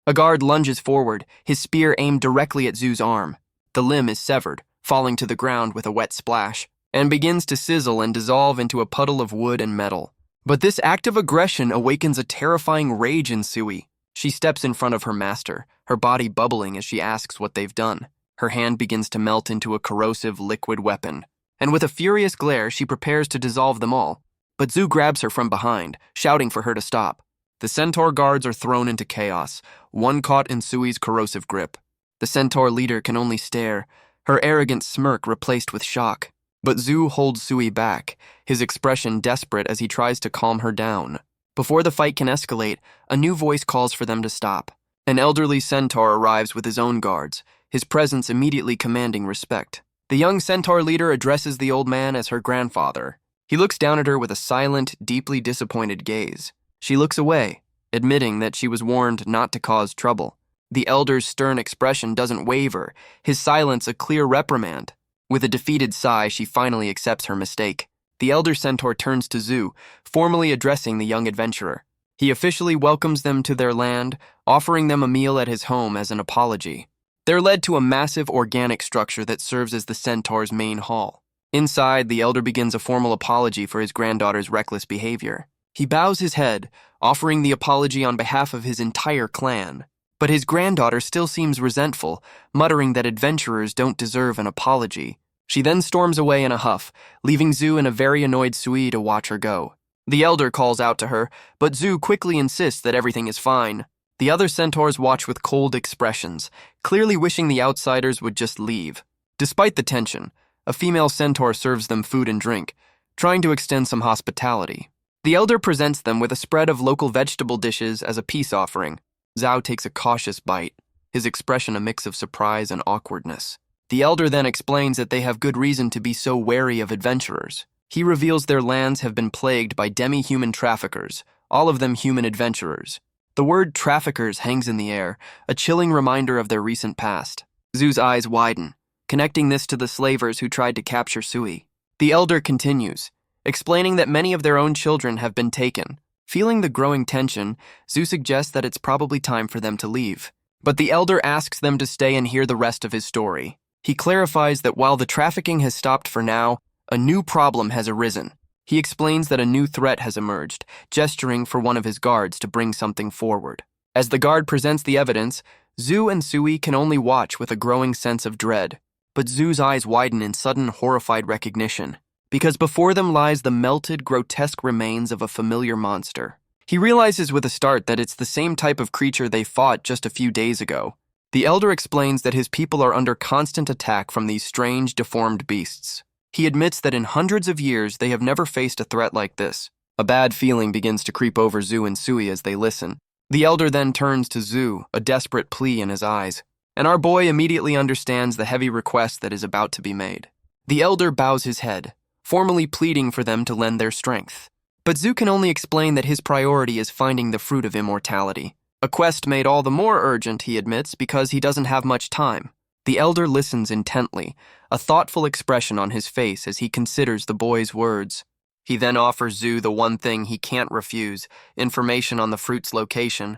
A guard lunges forward, his spear aimed directly at Zhu's arm. The limb is severed, falling to the ground with a wet splash, and begins to sizzle and dissolve into a puddle of wood and metal. But this act of aggression awakens a terrifying rage in Suie. She steps in front of her master, her body bubbling as she asks what they've done. Her hand begins to melt into a corrosive liquid weapon, and with a furious glare, she prepares to dissolve them all. But Zhu grabs her from behind, shouting for her to stop. The centaur guards are thrown into chaos, one caught in Suie's corrosive grip. The centaur leader can only stare, her arrogant smirk replaced with shock. But Zhu holds Suie back, his expression desperate as he tries to calm her down. Before the fight can escalate, a new voice calls for them to stop. An elderly centaur arrives with his own guards, his presence immediately commanding respect. The young centaur leader addresses the old man as her grandfather. He looks down at her with a silent, deeply disappointed gaze. She looks away, admitting that she was warned not to cause trouble. The elder's stern expression doesn't waver, his silence a clear reprimand. With a defeated sigh, she finally accepts her mistake. The elder centaur turns to Zhu, formally addressing the young adventurer. He officially welcomes them to their land, offering them a meal at his home as an apology. They're led to a massive organic structure that serves as the centaur's main hall. Inside, the elder begins a formal apology for his granddaughter's reckless behavior. He bows his head, offering the apology on behalf of his entire clan. But his granddaughter still seems resentful, muttering that adventurers don't deserve an apology. She then storms away in a huff, leaving Zhu and a very annoyed Suie to watch her go. The elder calls out to her, but Zhu quickly insists that everything is fine. The other centaurs watch with cold expressions, clearly wishing the outsiders would just leave. Despite the tension, a female centaur serves them food and drink, trying to extend some hospitality. The elder presents them with a spread of local vegetable dishes as a peace offering. Zhao takes a cautious bite, his expression a mix of surprise and awkwardness. The elder then explains that they have good reason to be so wary of adventurers. He reveals their lands have been plagued by demi-human traffickers, all of them human adventurers. The word traffickers hangs in the air, a chilling reminder of their recent past. Zhu's eyes widen, connecting this to the slavers who tried to capture Suie. The elder continues, explaining that many of their own children have been taken. Feeling the growing tension, Zhu suggests that it's probably time for them to leave. But the elder asks them to stay and hear the rest of his story. He clarifies that while the trafficking has stopped for now, a new problem has arisen. He explains that a new threat has emerged, gesturing for one of his guards to bring something forward. As the guard presents the evidence, Zhu and Suie can only watch with a growing sense of dread. But Zhu's eyes widen in sudden, horrified recognition, because before them lies the melted, grotesque remains of a familiar monster. He realizes with a start that it's the same type of creature they fought just a few days ago. The elder explains that his people are under constant attack from these strange, deformed beasts. He admits that in hundreds of years they have never faced a threat like this. A bad feeling begins to creep over Zhu and Suie as they listen. The elder then turns to Zhu, a desperate plea in his eyes, and our boy immediately understands the heavy request that is about to be made. The elder bows his head, formally pleading for them to lend their strength. But Zhu can only explain that his priority is finding the fruit of immortality. A quest made all the more urgent, he admits, because he doesn't have much time. The elder listens intently, a thoughtful expression on his face as he considers the boy's words. He then offers Zhu the one thing he can't refuse, information on the fruit's location.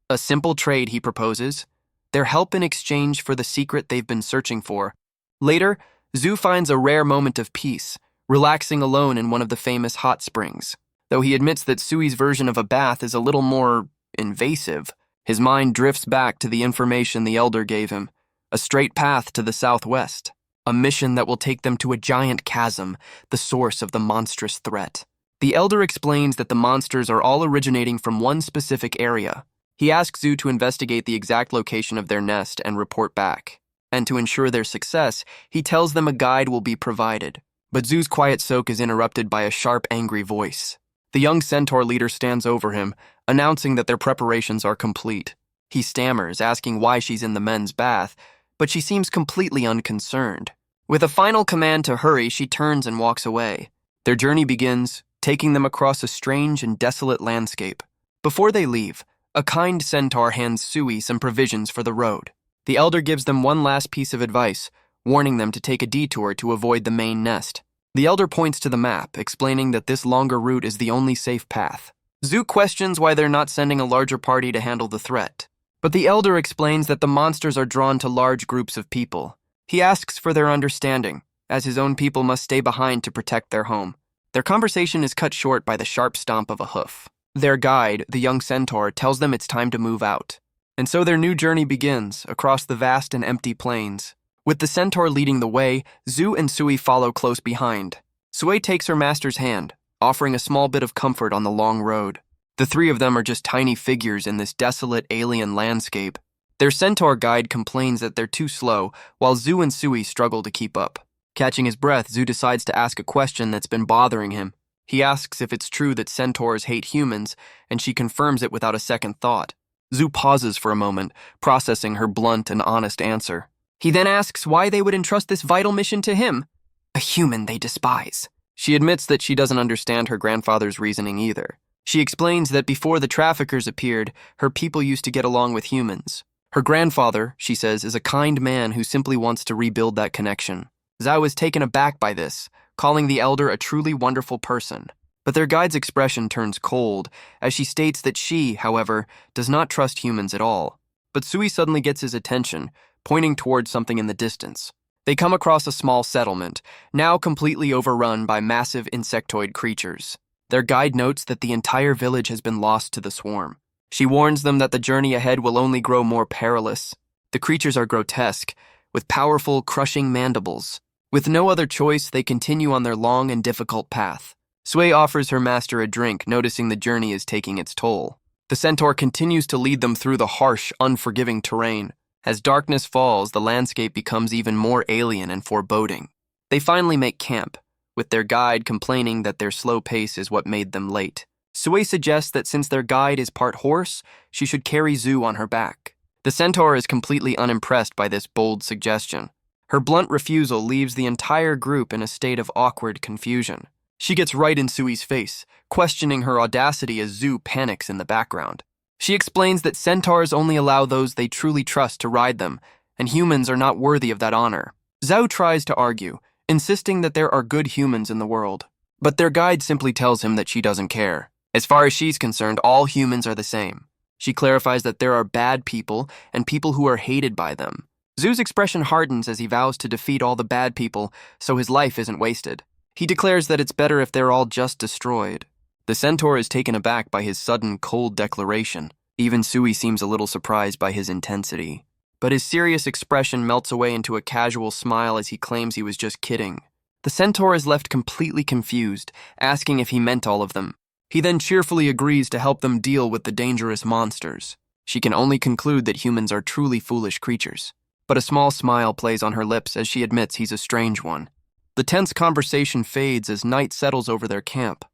A simple trade, he proposes, their help in exchange for the secret they've been searching for. Later, Zhu finds a rare moment of peace, relaxing alone in one of the famous hot springs. Though he admits that Suie's version of a bath is a little more invasive, his mind drifts back to the information the elder gave him. A straight path to the southwest. A mission that will take them to a giant chasm, the source of the monstrous threat. The elder explains that the monsters are all originating from one specific area. He asks Zhu to investigate the exact location of their nest and report back. And to ensure their success, he tells them a guide will be provided. But Zhu's quiet soak is interrupted by a sharp, angry voice. The young centaur leader stands over him, announcing that their preparations are complete. He stammers, asking why she's in the men's bath, but she seems completely unconcerned. With a final command to hurry, she turns and walks away. Their journey begins, taking them across a strange and desolate landscape. Before they leave, a kind centaur hands Suie some provisions for the road. The elder gives them one last piece of advice, warning them to take a detour to avoid the main nest. The elder points to the map, explaining that this longer route is the only safe path. Zhu questions why they're not sending a larger party to handle the threat. But the elder explains that the monsters are drawn to large groups of people. He asks for their understanding, as his own people must stay behind to protect their home. Their conversation is cut short by the sharp stomp of a hoof. Their guide, the young centaur, tells them it's time to move out. And so their new journey begins, across the vast and empty plains. With the centaur leading the way, Zhu and Suie follow close behind. Suie takes her master's hand, offering a small bit of comfort on the long road. The three of them are just tiny figures in this desolate alien landscape. Their centaur guide complains that they're too slow, while Zhu and Suie struggle to keep up. Catching his breath, Zhu decides to ask a question that's been bothering him. He asks if it's true that centaurs hate humans, and she confirms it without a second thought. Zhu pauses for a moment, processing her blunt and honest answer. He then asks why they would entrust this vital mission to him. A human they despise. She admits that she doesn't understand her grandfather's reasoning either. She explains that before the traffickers appeared, her people used to get along with humans. Her grandfather, she says, is a kind man who simply wants to rebuild that connection. Zhao is taken aback by this, calling the elder a truly wonderful person. But their guide's expression turns cold, as she states that she, however, does not trust humans at all. But Suie suddenly gets his attention, pointing towards something in the distance. They come across a small settlement, now completely overrun by massive insectoid creatures. Their guide notes that the entire village has been lost to the swarm. She warns them that the journey ahead will only grow more perilous. The creatures are grotesque, with powerful, crushing mandibles. With no other choice, they continue on their long and difficult path. Suie offers her master a drink, noticing the journey is taking its toll. The Centaur continues to lead them through the harsh, unforgiving terrain. As darkness falls, the landscape becomes even more alien and foreboding. They finally make camp, with their guide complaining that their slow pace is what made them late. Suie suggests that since their guide is part horse, she should carry Zu on her back. The Centaur is completely unimpressed by this bold suggestion. Her blunt refusal leaves the entire group in a state of awkward confusion. She gets right in Suie's face, questioning her audacity as Zu panics in the background. She explains that centaurs only allow those they truly trust to ride them, and humans are not worthy of that honor. Zhao tries to argue, insisting that there are good humans in the world. But their guide simply tells him that she doesn't care. As far as she's concerned, all humans are the same. She clarifies that there are bad people and people who are hated by them. Zu's expression hardens as he vows to defeat all the bad people so his life isn't wasted. He declares that it's better if they're all just destroyed. The Centaur is taken aback by his sudden, cold declaration. Even Suie seems a little surprised by his intensity. But his serious expression melts away into a casual smile as he claims he was just kidding. The Centaur is left completely confused, asking if he meant all of them. He then cheerfully agrees to help them deal with the dangerous monsters. She can only conclude that humans are truly foolish creatures. But a small smile plays on her lips as she admits he's a strange one. The tense conversation fades as night settles over their camp.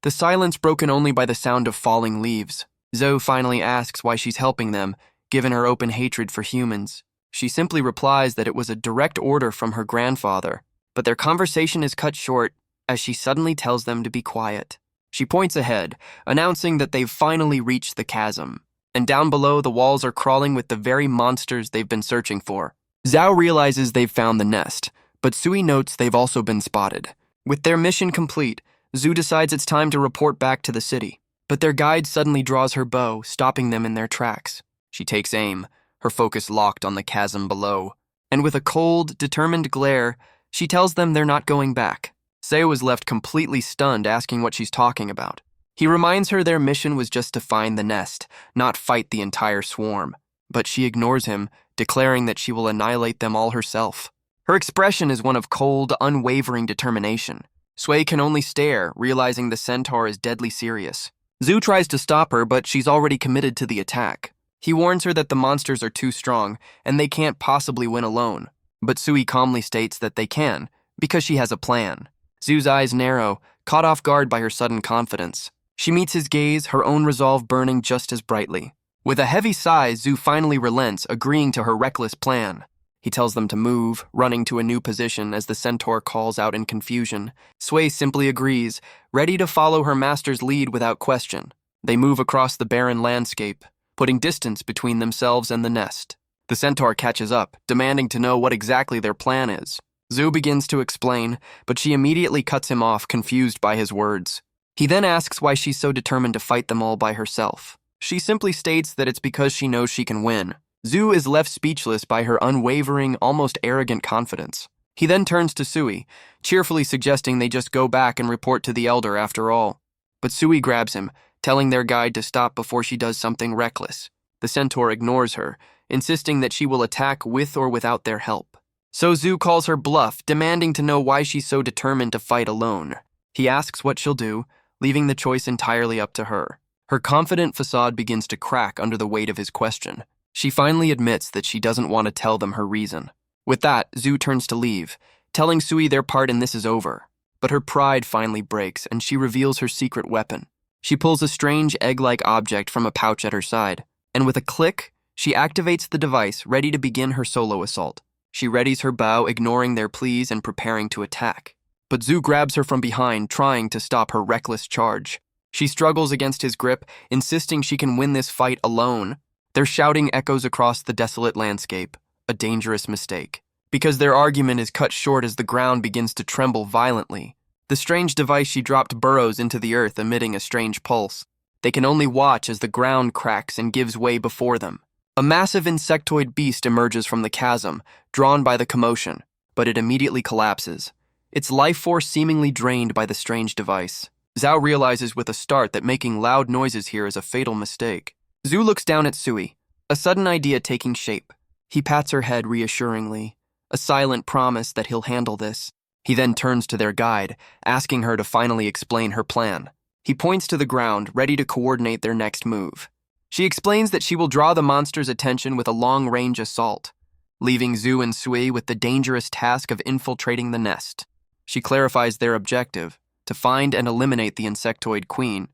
The silence broken only by the sound of falling leaves. Zoe finally asks why she's helping them, given her open hatred for humans. She simply replies that it was a direct order from her grandfather, but their conversation is cut short as she suddenly tells them to be quiet. She points ahead, announcing that they've finally reached the chasm, and down below the walls are crawling with the very monsters they've been searching for. Zhao realizes they've found the nest, but Suie notes they've also been spotted. With their mission complete, Zu decides it's time to report back to the city, but their guide suddenly draws her bow, stopping them in their tracks. She takes aim, her focus locked on the chasm below, and with a cold, determined glare, she tells them they're not going back. Suie was left completely stunned, asking what she's talking about. He reminds her their mission was just to find the nest, not fight the entire swarm, but she ignores him, declaring that she will annihilate them all herself. Her expression is one of cold, unwavering determination. Suie can only stare, realizing the Centaur is deadly serious. Zu tries to stop her, but she's already committed to the attack. He warns her that the monsters are too strong, and they can't possibly win alone. But Suie calmly states that they can, because she has a plan. Zu's eyes narrow, caught off guard by her sudden confidence. She meets his gaze, her own resolve burning just as brightly. With a heavy sigh, Zu finally relents, agreeing to her reckless plan. He tells them to move, running to a new position as the Centaur calls out in confusion. Suie simply agrees, ready to follow her master's lead without question. They move across the barren landscape, putting distance between themselves and the nest. The Centaur catches up, demanding to know what exactly their plan is. Zu begins to explain, but she immediately cuts him off, confused by his words. He then asks why she's so determined to fight them all by herself. She simply states that it's because she knows she can win. Zu is left speechless by her unwavering, almost arrogant confidence. He then turns to Suie, cheerfully suggesting they just go back and report to the elder after all. But Suie grabs him, telling their guide to stop before she does something reckless. The Centaur ignores her, insisting that she will attack with or without their help. So Zu calls her bluff, demanding to know why she's so determined to fight alone. He asks what she'll do, leaving the choice entirely up to her. Her confident facade begins to crack under the weight of his question. She finally admits that she doesn't want to tell them her reason. With that, Zu turns to leave, telling Suie their part in this is over. But her pride finally breaks, and she reveals her secret weapon. She pulls a strange egg-like object from a pouch at her side, and with a click, she activates the device, ready to begin her solo assault. She readies her bow, ignoring their pleas and preparing to attack. But Zu grabs her from behind, trying to stop her reckless charge. She struggles against his grip, insisting she can win this fight alone. Their shouting echoes across the desolate landscape, a dangerous mistake, because their argument is cut short as the ground begins to tremble violently. The strange device she dropped burrows into the earth, emitting a strange pulse. They can only watch as the ground cracks and gives way before them. A massive insectoid beast emerges from the chasm, drawn by the commotion, but it immediately collapses, its life force seemingly drained by the strange device. Zhao realizes with a start that making loud noises here is a fatal mistake. Zu looks down at Suie, a sudden idea taking shape. He pats her head reassuringly, a silent promise that he'll handle this. He then turns to their guide, asking her to finally explain her plan. He points to the ground, ready to coordinate their next move. She explains that she will draw the monster's attention with a long-range assault, leaving Zhu and Suie with the dangerous task of infiltrating the nest. She clarifies their objective, to find and eliminate the insectoid queen.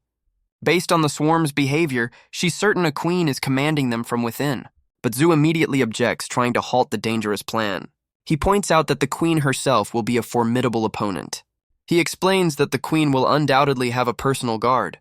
Based on the swarm's behavior, she's certain a queen is commanding them from within, but Zhu immediately objects, trying to halt the dangerous plan. He points out that the queen herself will be a formidable opponent. He explains that the queen will undoubtedly have a personal guard,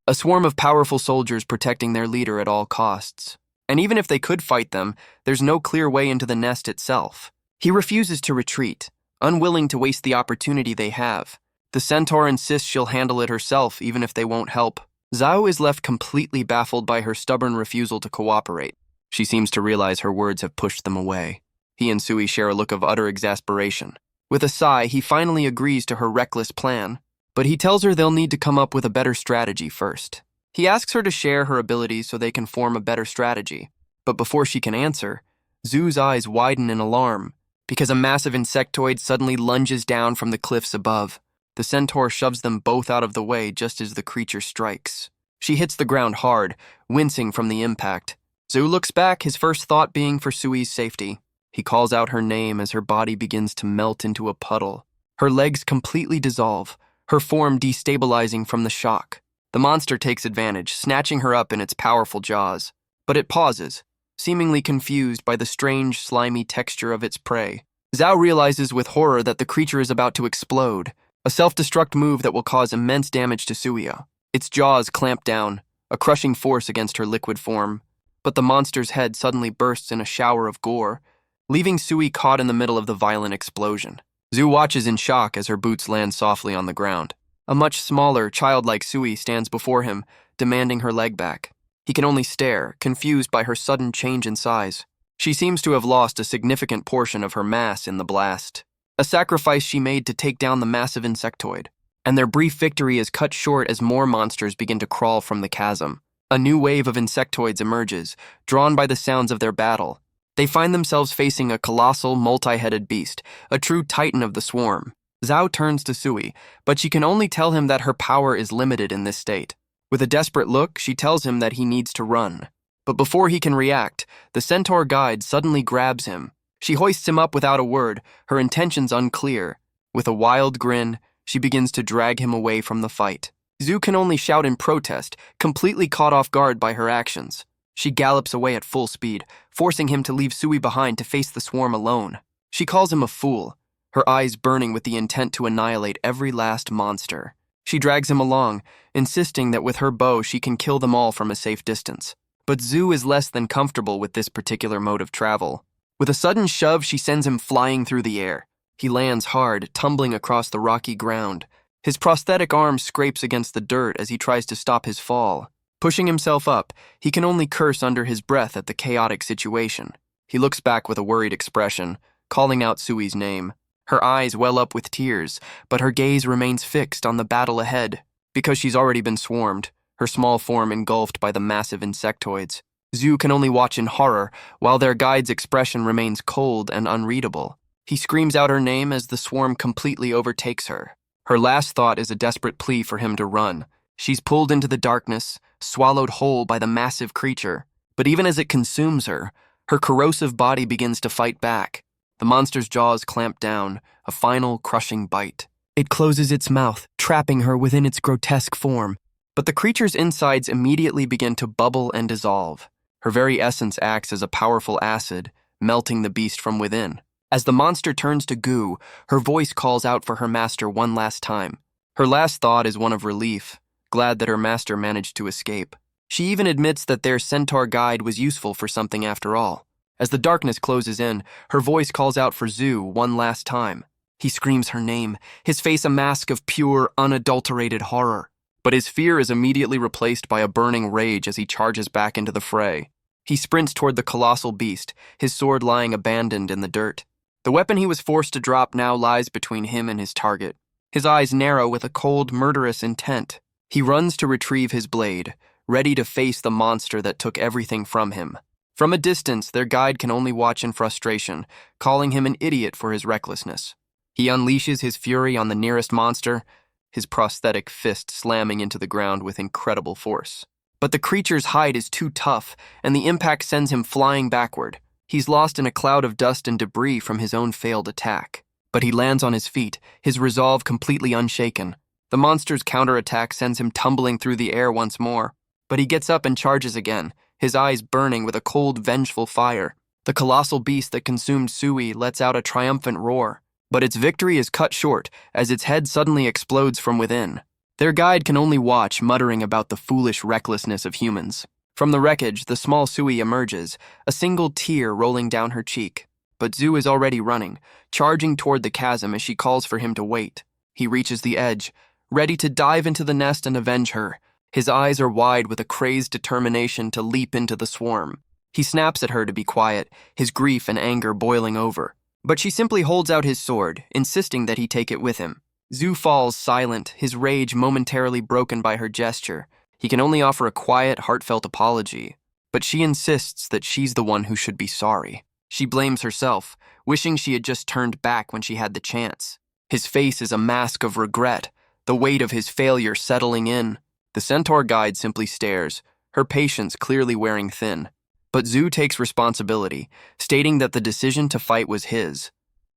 a swarm of powerful soldiers protecting their leader at all costs. And even if they could fight them, there's no clear way into the nest itself. He refuses to retreat, unwilling to waste the opportunity they have. The Centaur insists she'll handle it herself, even if they won't help. Zhao is left completely baffled by her stubborn refusal to cooperate. She seems to realize her words have pushed them away. He and Suie share a look of utter exasperation. With a sigh, he finally agrees to her reckless plan, but he tells her they'll need to come up with a better strategy first. He asks her to share her abilities so they can form a better strategy, but before she can answer, Zhu's eyes widen in alarm because a massive insectoid suddenly lunges down from the cliffs above. The Centaur shoves them both out of the way just as the creature strikes. She hits the ground hard, wincing from the impact. Zhu looks back, his first thought being for Suie's safety. He calls out her name as her body begins to melt into a puddle. Her legs completely dissolve, her form destabilizing from the shock. The monster takes advantage, snatching her up in its powerful jaws. But it pauses, seemingly confused by the strange, slimy texture of its prey. Zhao realizes with horror that the creature is about to explode, a self-destruct move that will cause immense damage to Suie. Its jaws clamp down, a crushing force against her liquid form. But the monster's head suddenly bursts in a shower of gore, leaving Suie caught in the middle of the violent explosion. Zhu watches in shock as her boots land softly on the ground. A much smaller, childlike Suie stands before him, demanding her leg back. He can only stare, confused by her sudden change in size. She seems to have lost a significant portion of her mass in the blast, a sacrifice she made to take down the massive insectoid. And their brief victory is cut short as more monsters begin to crawl from the chasm. A new wave of insectoids emerges, drawn by the sounds of their battle. They find themselves facing a colossal, multi-headed beast, a true titan of the swarm. Zhao turns to Suie, but she can only tell him that her power is limited in this state. With a desperate look, she tells him that he needs to run. But before he can react, the Centaur guide suddenly grabs him. She hoists him up without a word, her intentions unclear. With a wild grin, she begins to drag him away from the fight. Zhu can only shout in protest, completely caught off guard by her actions. She gallops away at full speed, forcing him to leave Suie behind to face the swarm alone. She calls him a fool, her eyes burning with the intent to annihilate every last monster. She drags him along, insisting that with her bow she can kill them all from a safe distance. But Zhu is less than comfortable with this particular mode of travel. With a sudden shove, she sends him flying through the air. He lands hard, tumbling across the rocky ground. His prosthetic arm scrapes against the dirt as he tries to stop his fall. Pushing himself up, he can only curse under his breath at the chaotic situation. He looks back with a worried expression, calling out Suie's name. Her eyes well up with tears, but her gaze remains fixed on the battle ahead. Because she's already been swarmed, her small form engulfed by the massive insectoids. Zhu can only watch in horror, while their guide's expression remains cold and unreadable. He screams out her name as the swarm completely overtakes her. Her last thought is a desperate plea for him to run. She's pulled into the darkness, swallowed whole by the massive creature. But even as it consumes her, her corrosive body begins to fight back. The monster's jaws clamp down, a final crushing bite. It closes its mouth, trapping her within its grotesque form. But the creature's insides immediately begin to bubble and dissolve. Her very essence acts as a powerful acid, melting the beast from within. As the monster turns to goo, her voice calls out for her master one last time. Her last thought is one of relief, glad that her master managed to escape. She even admits that their Centaur guide was useful for something after all. As the darkness closes in, her voice calls out for Zhu one last time. He screams her name, his face a mask of pure, unadulterated horror. But his fear is immediately replaced by a burning rage as he charges back into the fray. He sprints toward the colossal beast, his sword lying abandoned in the dirt. The weapon he was forced to drop now lies between him and his target. His eyes narrow with a cold, murderous intent. He runs to retrieve his blade, ready to face the monster that took everything from him. From a distance, their guide can only watch in frustration, calling him an idiot for his recklessness. He unleashes his fury on the nearest monster, his prosthetic fist slamming into the ground with incredible force. But the creature's hide is too tough, and the impact sends him flying backward. He's lost in a cloud of dust and debris from his own failed attack. But he lands on his feet, his resolve completely unshaken. The monster's counterattack sends him tumbling through the air once more. But he gets up and charges again, his eyes burning with a cold, vengeful fire. The colossal beast that consumed Suie lets out a triumphant roar. But its victory is cut short as its head suddenly explodes from within. Their guide can only watch, muttering about the foolish recklessness of humans. From the wreckage, the small Suie emerges, a single tear rolling down her cheek. But Zu is already running, charging toward the chasm as she calls for him to wait. He reaches the edge, ready to dive into the nest and avenge her. His eyes are wide with a crazed determination to leap into the swarm. He snaps at her to be quiet, his grief and anger boiling over. But she simply holds out his sword, insisting that he take it with him. Zu falls silent, his rage momentarily broken by her gesture. He can only offer a quiet, heartfelt apology. But she insists that she's the one who should be sorry. She blames herself, wishing she had just turned back when she had the chance. His face is a mask of regret, the weight of his failure settling in. The Centaur guide simply stares, her patience clearly wearing thin. But Zu takes responsibility, stating that the decision to fight was his,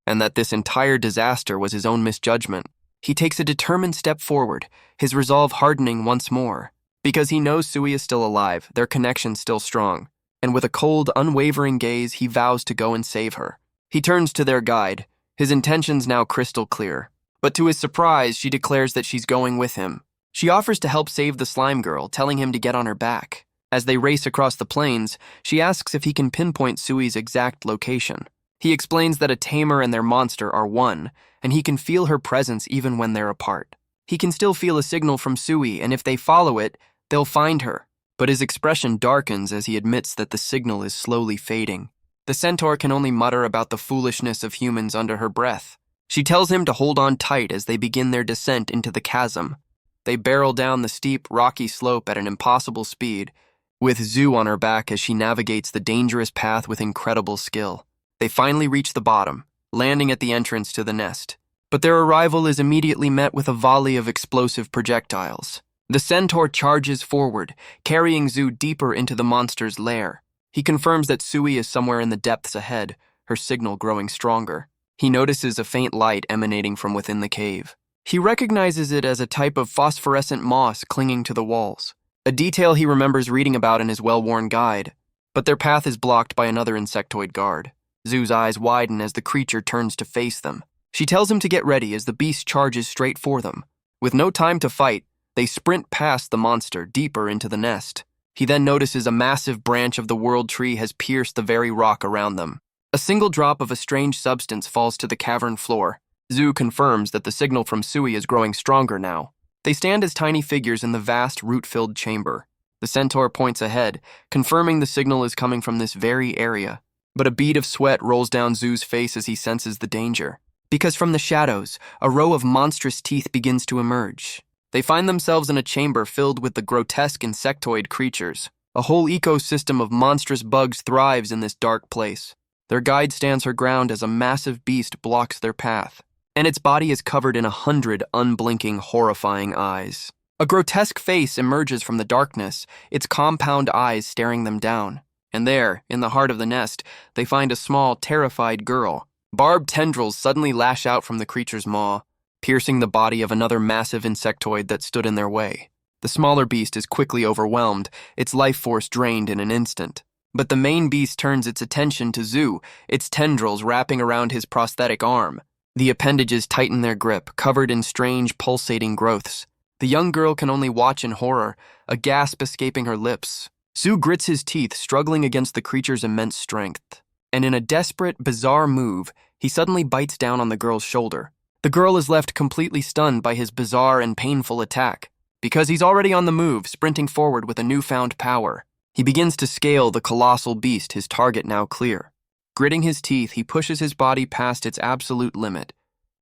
and that this entire disaster was his own misjudgment. He takes a determined step forward, his resolve hardening once more. Because he knows Suie is still alive, their connection still strong, and with a cold, unwavering gaze, he vows to go and save her. He turns to their guide, his intentions now crystal clear. But to his surprise, she declares that she's going with him. She offers to help save the slime girl, telling him to get on her back. As they race across the plains, she asks if he can pinpoint Suie's exact location. He explains that a tamer and their monster are one, and he can feel her presence even when they're apart. He can still feel a signal from Suie, and if they follow it, they'll find her. But his expression darkens as he admits that the signal is slowly fading. The Centaur can only mutter about the foolishness of humans under her breath. She tells him to hold on tight as they begin their descent into the chasm. They barrel down the steep, rocky slope at an impossible speed, with Zu on her back as she navigates the dangerous path with incredible skill. They finally reach the bottom, landing at the entrance to the nest. But their arrival is immediately met with a volley of explosive projectiles. The Centaur charges forward, carrying Zu deeper into the monster's lair. He confirms that Suie is somewhere in the depths ahead, her signal growing stronger. He notices a faint light emanating from within the cave. He recognizes it as a type of phosphorescent moss clinging to the walls, a detail he remembers reading about in his well-worn guide. But their path is blocked by another insectoid guard. Zu's eyes widen as the creature turns to face them. She tells him to get ready as the beast charges straight for them. With no time to fight, they sprint past the monster, deeper into the nest. He then notices a massive branch of the world tree has pierced the very rock around them. A single drop of a strange substance falls to the cavern floor. Zu confirms that the signal from Suie is growing stronger now. They stand as tiny figures in the vast, root-filled chamber. The Centaur points ahead, confirming the signal is coming from this very area. But a bead of sweat rolls down Zu's face as he senses the danger. Because from the shadows, a row of monstrous teeth begins to emerge. They find themselves in a chamber filled with the grotesque insectoid creatures. A whole ecosystem of monstrous bugs thrives in this dark place. Their guide stands her ground as a massive beast blocks their path, and its body is covered in 100 unblinking, horrifying eyes. A grotesque face emerges from the darkness, its compound eyes staring them down. And there, in the heart of the nest, they find a small, terrified girl. Barbed tendrils suddenly lash out from the creature's maw, piercing the body of another massive insectoid that stood in their way. The smaller beast is quickly overwhelmed, its life force drained in an instant. But the main beast turns its attention to Zu, its tendrils wrapping around his prosthetic arm. The appendages tighten their grip, covered in strange, pulsating growths. The young girl can only watch in horror, a gasp escaping her lips. Zu grits his teeth, struggling against the creature's immense strength. And in a desperate, bizarre move, he suddenly bites down on the girl's shoulder. The girl is left completely stunned by his bizarre and painful attack. Because he's already on the move, sprinting forward with a newfound power. He begins to scale the colossal beast, his target now clear. Gritting his teeth, he pushes his body past its absolute limit.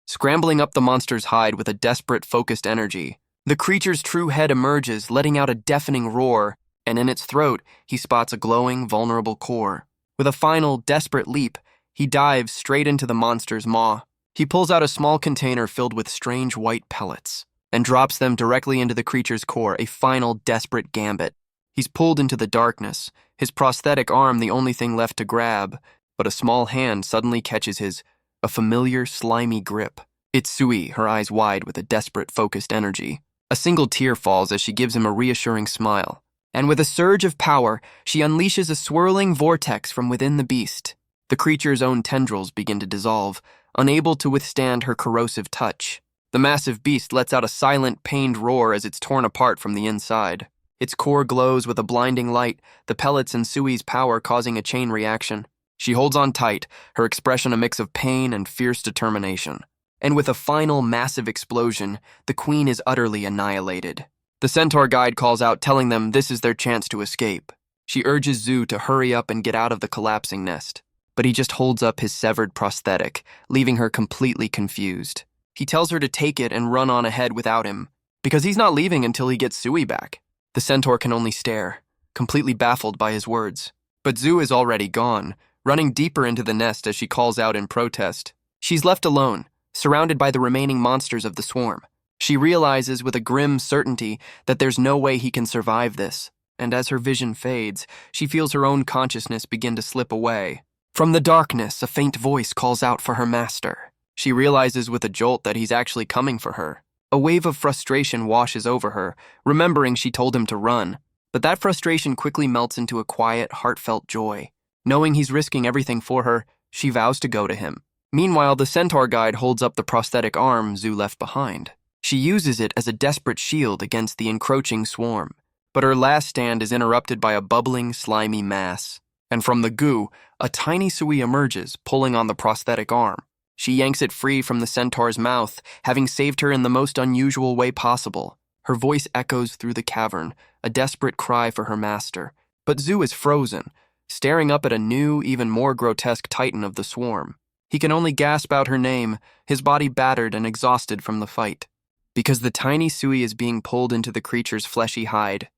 Scrambling up the monster's hide with a desperate, focused energy, the creature's true head emerges, letting out a deafening roar. and in its throat, he spots a glowing, vulnerable core. With a final, desperate leap, he dives straight into the monster's maw. He pulls out a small container filled with strange white pellets and drops them directly into the creature's core, a final, desperate gambit. He's pulled into the darkness, his prosthetic arm the only thing left to grab, but a small hand suddenly catches his, a familiar, slimy grip. It's Suie, her eyes wide with a desperate, focused energy. A single tear falls as she gives him a reassuring smile, and with a surge of power, she unleashes a swirling vortex from within the beast. The creature's own tendrils begin to dissolve, unable to withstand her corrosive touch. The massive beast lets out a silent, pained roar as it's torn apart from the inside. Its core glows with a blinding light, the pellets and Suie's power causing a chain reaction. She holds on tight, her expression a mix of pain and fierce determination. And with a final massive explosion, the queen is utterly annihilated. The Centaur guide calls out, telling them this is their chance to escape. She urges Zu to hurry up and get out of the collapsing nest, but he just holds up his severed prosthetic, leaving her completely confused. He tells her to take it and run on ahead without him, because he's not leaving until he gets Suie back. The Centaur can only stare, completely baffled by his words. But Zu is already gone, running deeper into the nest as she calls out in protest. She's left alone, surrounded by the remaining monsters of the swarm. She realizes with a grim certainty that there's no way he can survive this, and as her vision fades, she feels her own consciousness begin to slip away. From the darkness, a faint voice calls out for her master. She realizes with a jolt that he's actually coming for her. A wave of frustration washes over her, remembering she told him to run. But that frustration quickly melts into a quiet, heartfelt joy. Knowing he's risking everything for her, she vows to go to him. Meanwhile, the Centaur guide holds up the prosthetic arm Zu left behind. She uses it as a desperate shield against the encroaching swarm. But her last stand is interrupted by a bubbling, slimy mass. And from the goo, a tiny Suie emerges, pulling on the prosthetic arm. She yanks it free from the Centaur's mouth, having saved her in the most unusual way possible. Her voice echoes through the cavern, a desperate cry for her master. But Zu is frozen, staring up at a new, even more grotesque titan of the swarm. He can only gasp out her name, his body battered and exhausted from the fight. Because the tiny Suie is being pulled into the creature's fleshy hide,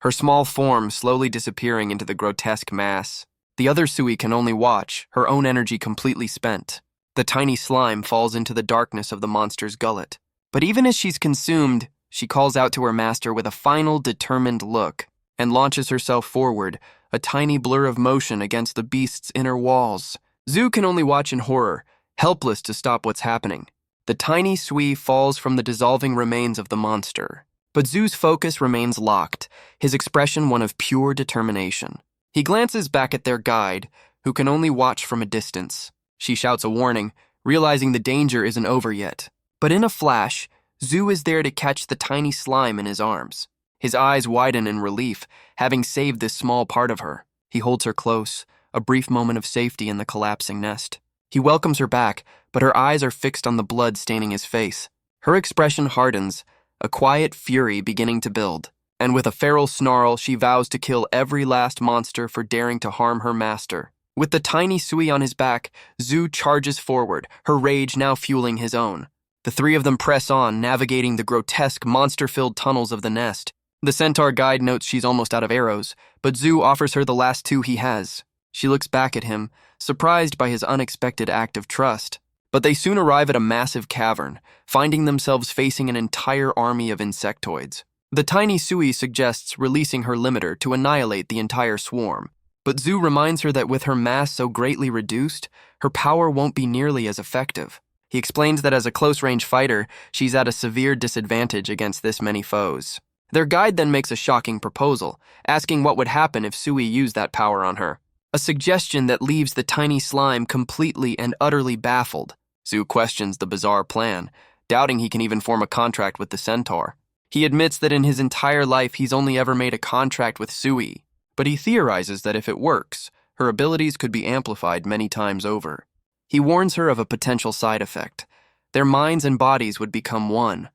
her small form slowly disappearing into the grotesque mass. The other Suie can only watch, her own energy completely spent. The tiny slime falls into the darkness of the monster's gullet. But even as she's consumed, she calls out to her master with a final, determined look and launches herself forward, a tiny blur of motion against the beast's inner walls. Zu can only watch in horror, helpless to stop what's happening. The tiny Suie falls from the dissolving remains of the monster. But Zu's focus remains locked, his expression one of pure determination. He glances back at their guide, who can only watch from a distance. She shouts a warning, realizing the danger isn't over yet. But in a flash, Zu is there to catch the tiny slime in his arms. His eyes widen in relief, having saved this small part of her. He holds her close, a brief moment of safety in the collapsing nest. He welcomes her back, but her eyes are fixed on the blood staining his face. Her expression hardens, a quiet fury beginning to build. And with a feral snarl, she vows to kill every last monster for daring to harm her master. With the tiny Suie on his back, Zu charges forward, her rage now fueling his own. The three of them press on, navigating the grotesque, monster-filled tunnels of the nest. The Centaur guide notes she's almost out of arrows, but Zu offers her the last two he has. She looks back at him, surprised by his unexpected act of trust. But they soon arrive at a massive cavern, finding themselves facing an entire army of insectoids. The tiny Suie suggests releasing her limiter to annihilate the entire swarm. But Zu reminds her that with her mass so greatly reduced, her power won't be nearly as effective. He explains that as a close-range fighter, she's at a severe disadvantage against this many foes. Their guide then makes a shocking proposal, asking what would happen if Suie used that power on her. A suggestion that leaves the tiny slime completely and utterly baffled. Zu questions the bizarre plan, doubting he can even form a contract with the Centaur. He admits that in his entire life he's only ever made a contract with Suie, but he theorizes that if it works, her abilities could be amplified many times over. He warns her of a potential side effect. Their minds and bodies would become one.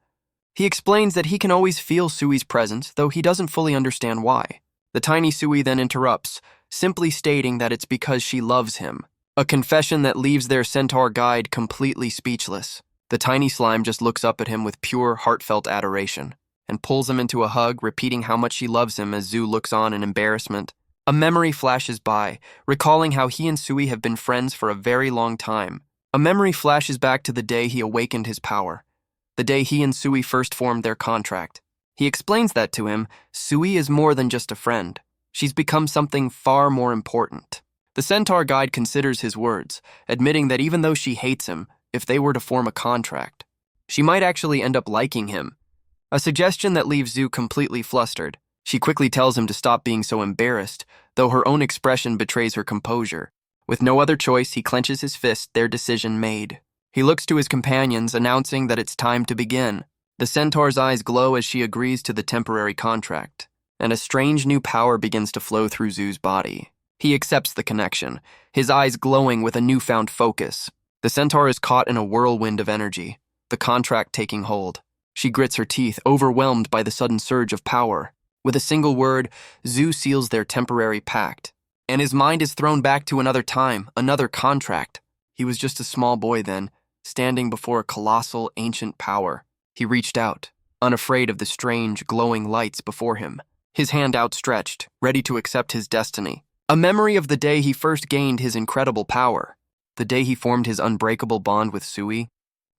He explains that he can always feel Suie's presence, though he doesn't fully understand why. The tiny Suie then interrupts, simply stating that it's because she loves him. A confession that leaves their Centaur guide completely speechless. The tiny slime just looks up at him with pure, heartfelt adoration. and pulls him into a hug, repeating how much she loves him as Zu looks on in embarrassment. A memory flashes by, recalling how he and Suie have been friends for a very long time. A memory flashes back to the day he awakened his power, the day he and Suie first formed their contract. He explains that to him, Suie is more than just a friend. She's become something far more important. The Centaur guide considers his words, admitting that even though she hates him, if they were to form a contract, she might actually end up liking him. A suggestion that leaves Zu completely flustered. She quickly tells him to stop being so embarrassed, though her own expression betrays her composure. With no other choice, he clenches his fist, their decision made. He looks to his companions, announcing that it's time to begin. The Centaur's eyes glow as she agrees to the temporary contract, and a strange new power begins to flow through Zu's body. He accepts the connection, his eyes glowing with a newfound focus. The Centaur is caught in a whirlwind of energy, the contract taking hold. She grits her teeth, overwhelmed by the sudden surge of power. With a single word, Zu seals their temporary pact, and his mind is thrown back to another time, another contract. He was just a small boy then, standing before a colossal, ancient power. He reached out, unafraid of the strange, glowing lights before him, his hand outstretched, ready to accept his destiny. A memory of the day he first gained his incredible power, the day he formed his unbreakable bond with Suie.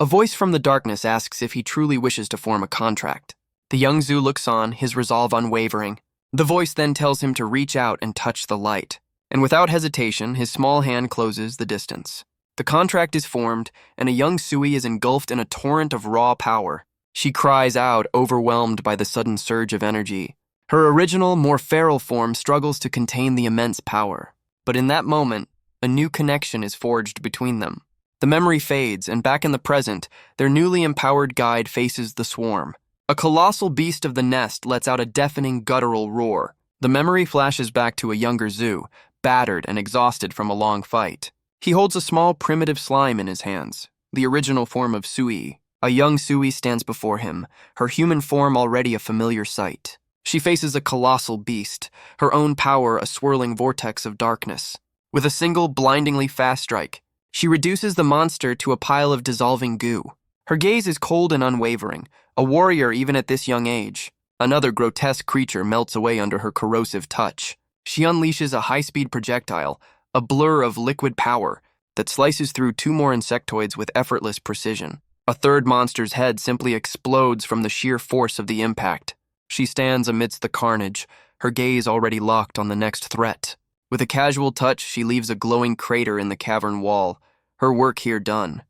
A voice from the darkness asks if he truly wishes to form a contract. The young Zu looks on, his resolve unwavering. The voice then tells him to reach out and touch the light, and without hesitation, his small hand closes the distance. The contract is formed, and a young Suie is engulfed in a torrent of raw power. She cries out, overwhelmed by the sudden surge of energy. Her original, more feral form struggles to contain the immense power. But in that moment, a new connection is forged between them. The memory fades, and back in the present, their newly empowered guide faces the swarm. A colossal beast of the nest lets out a deafening guttural roar. The memory flashes back to a younger Zu, battered and exhausted from a long fight. He holds a small primitive slime in his hands, the original form of Suie. A young Suie stands before him, her human form already a familiar sight. She faces a colossal beast, her own power a swirling vortex of darkness. With a single blindingly fast strike, she reduces the monster to a pile of dissolving goo. Her gaze is cold and unwavering, a warrior even at this young age. Another grotesque creature melts away under her corrosive touch. She unleashes a high-speed projectile, a blur of liquid power, that slices through two more insectoids with effortless precision. A third monster's head simply explodes from the sheer force of the impact. She stands amidst the carnage, her gaze already locked on the next threat. With a casual touch, she leaves a glowing crater in the cavern wall, her work here done.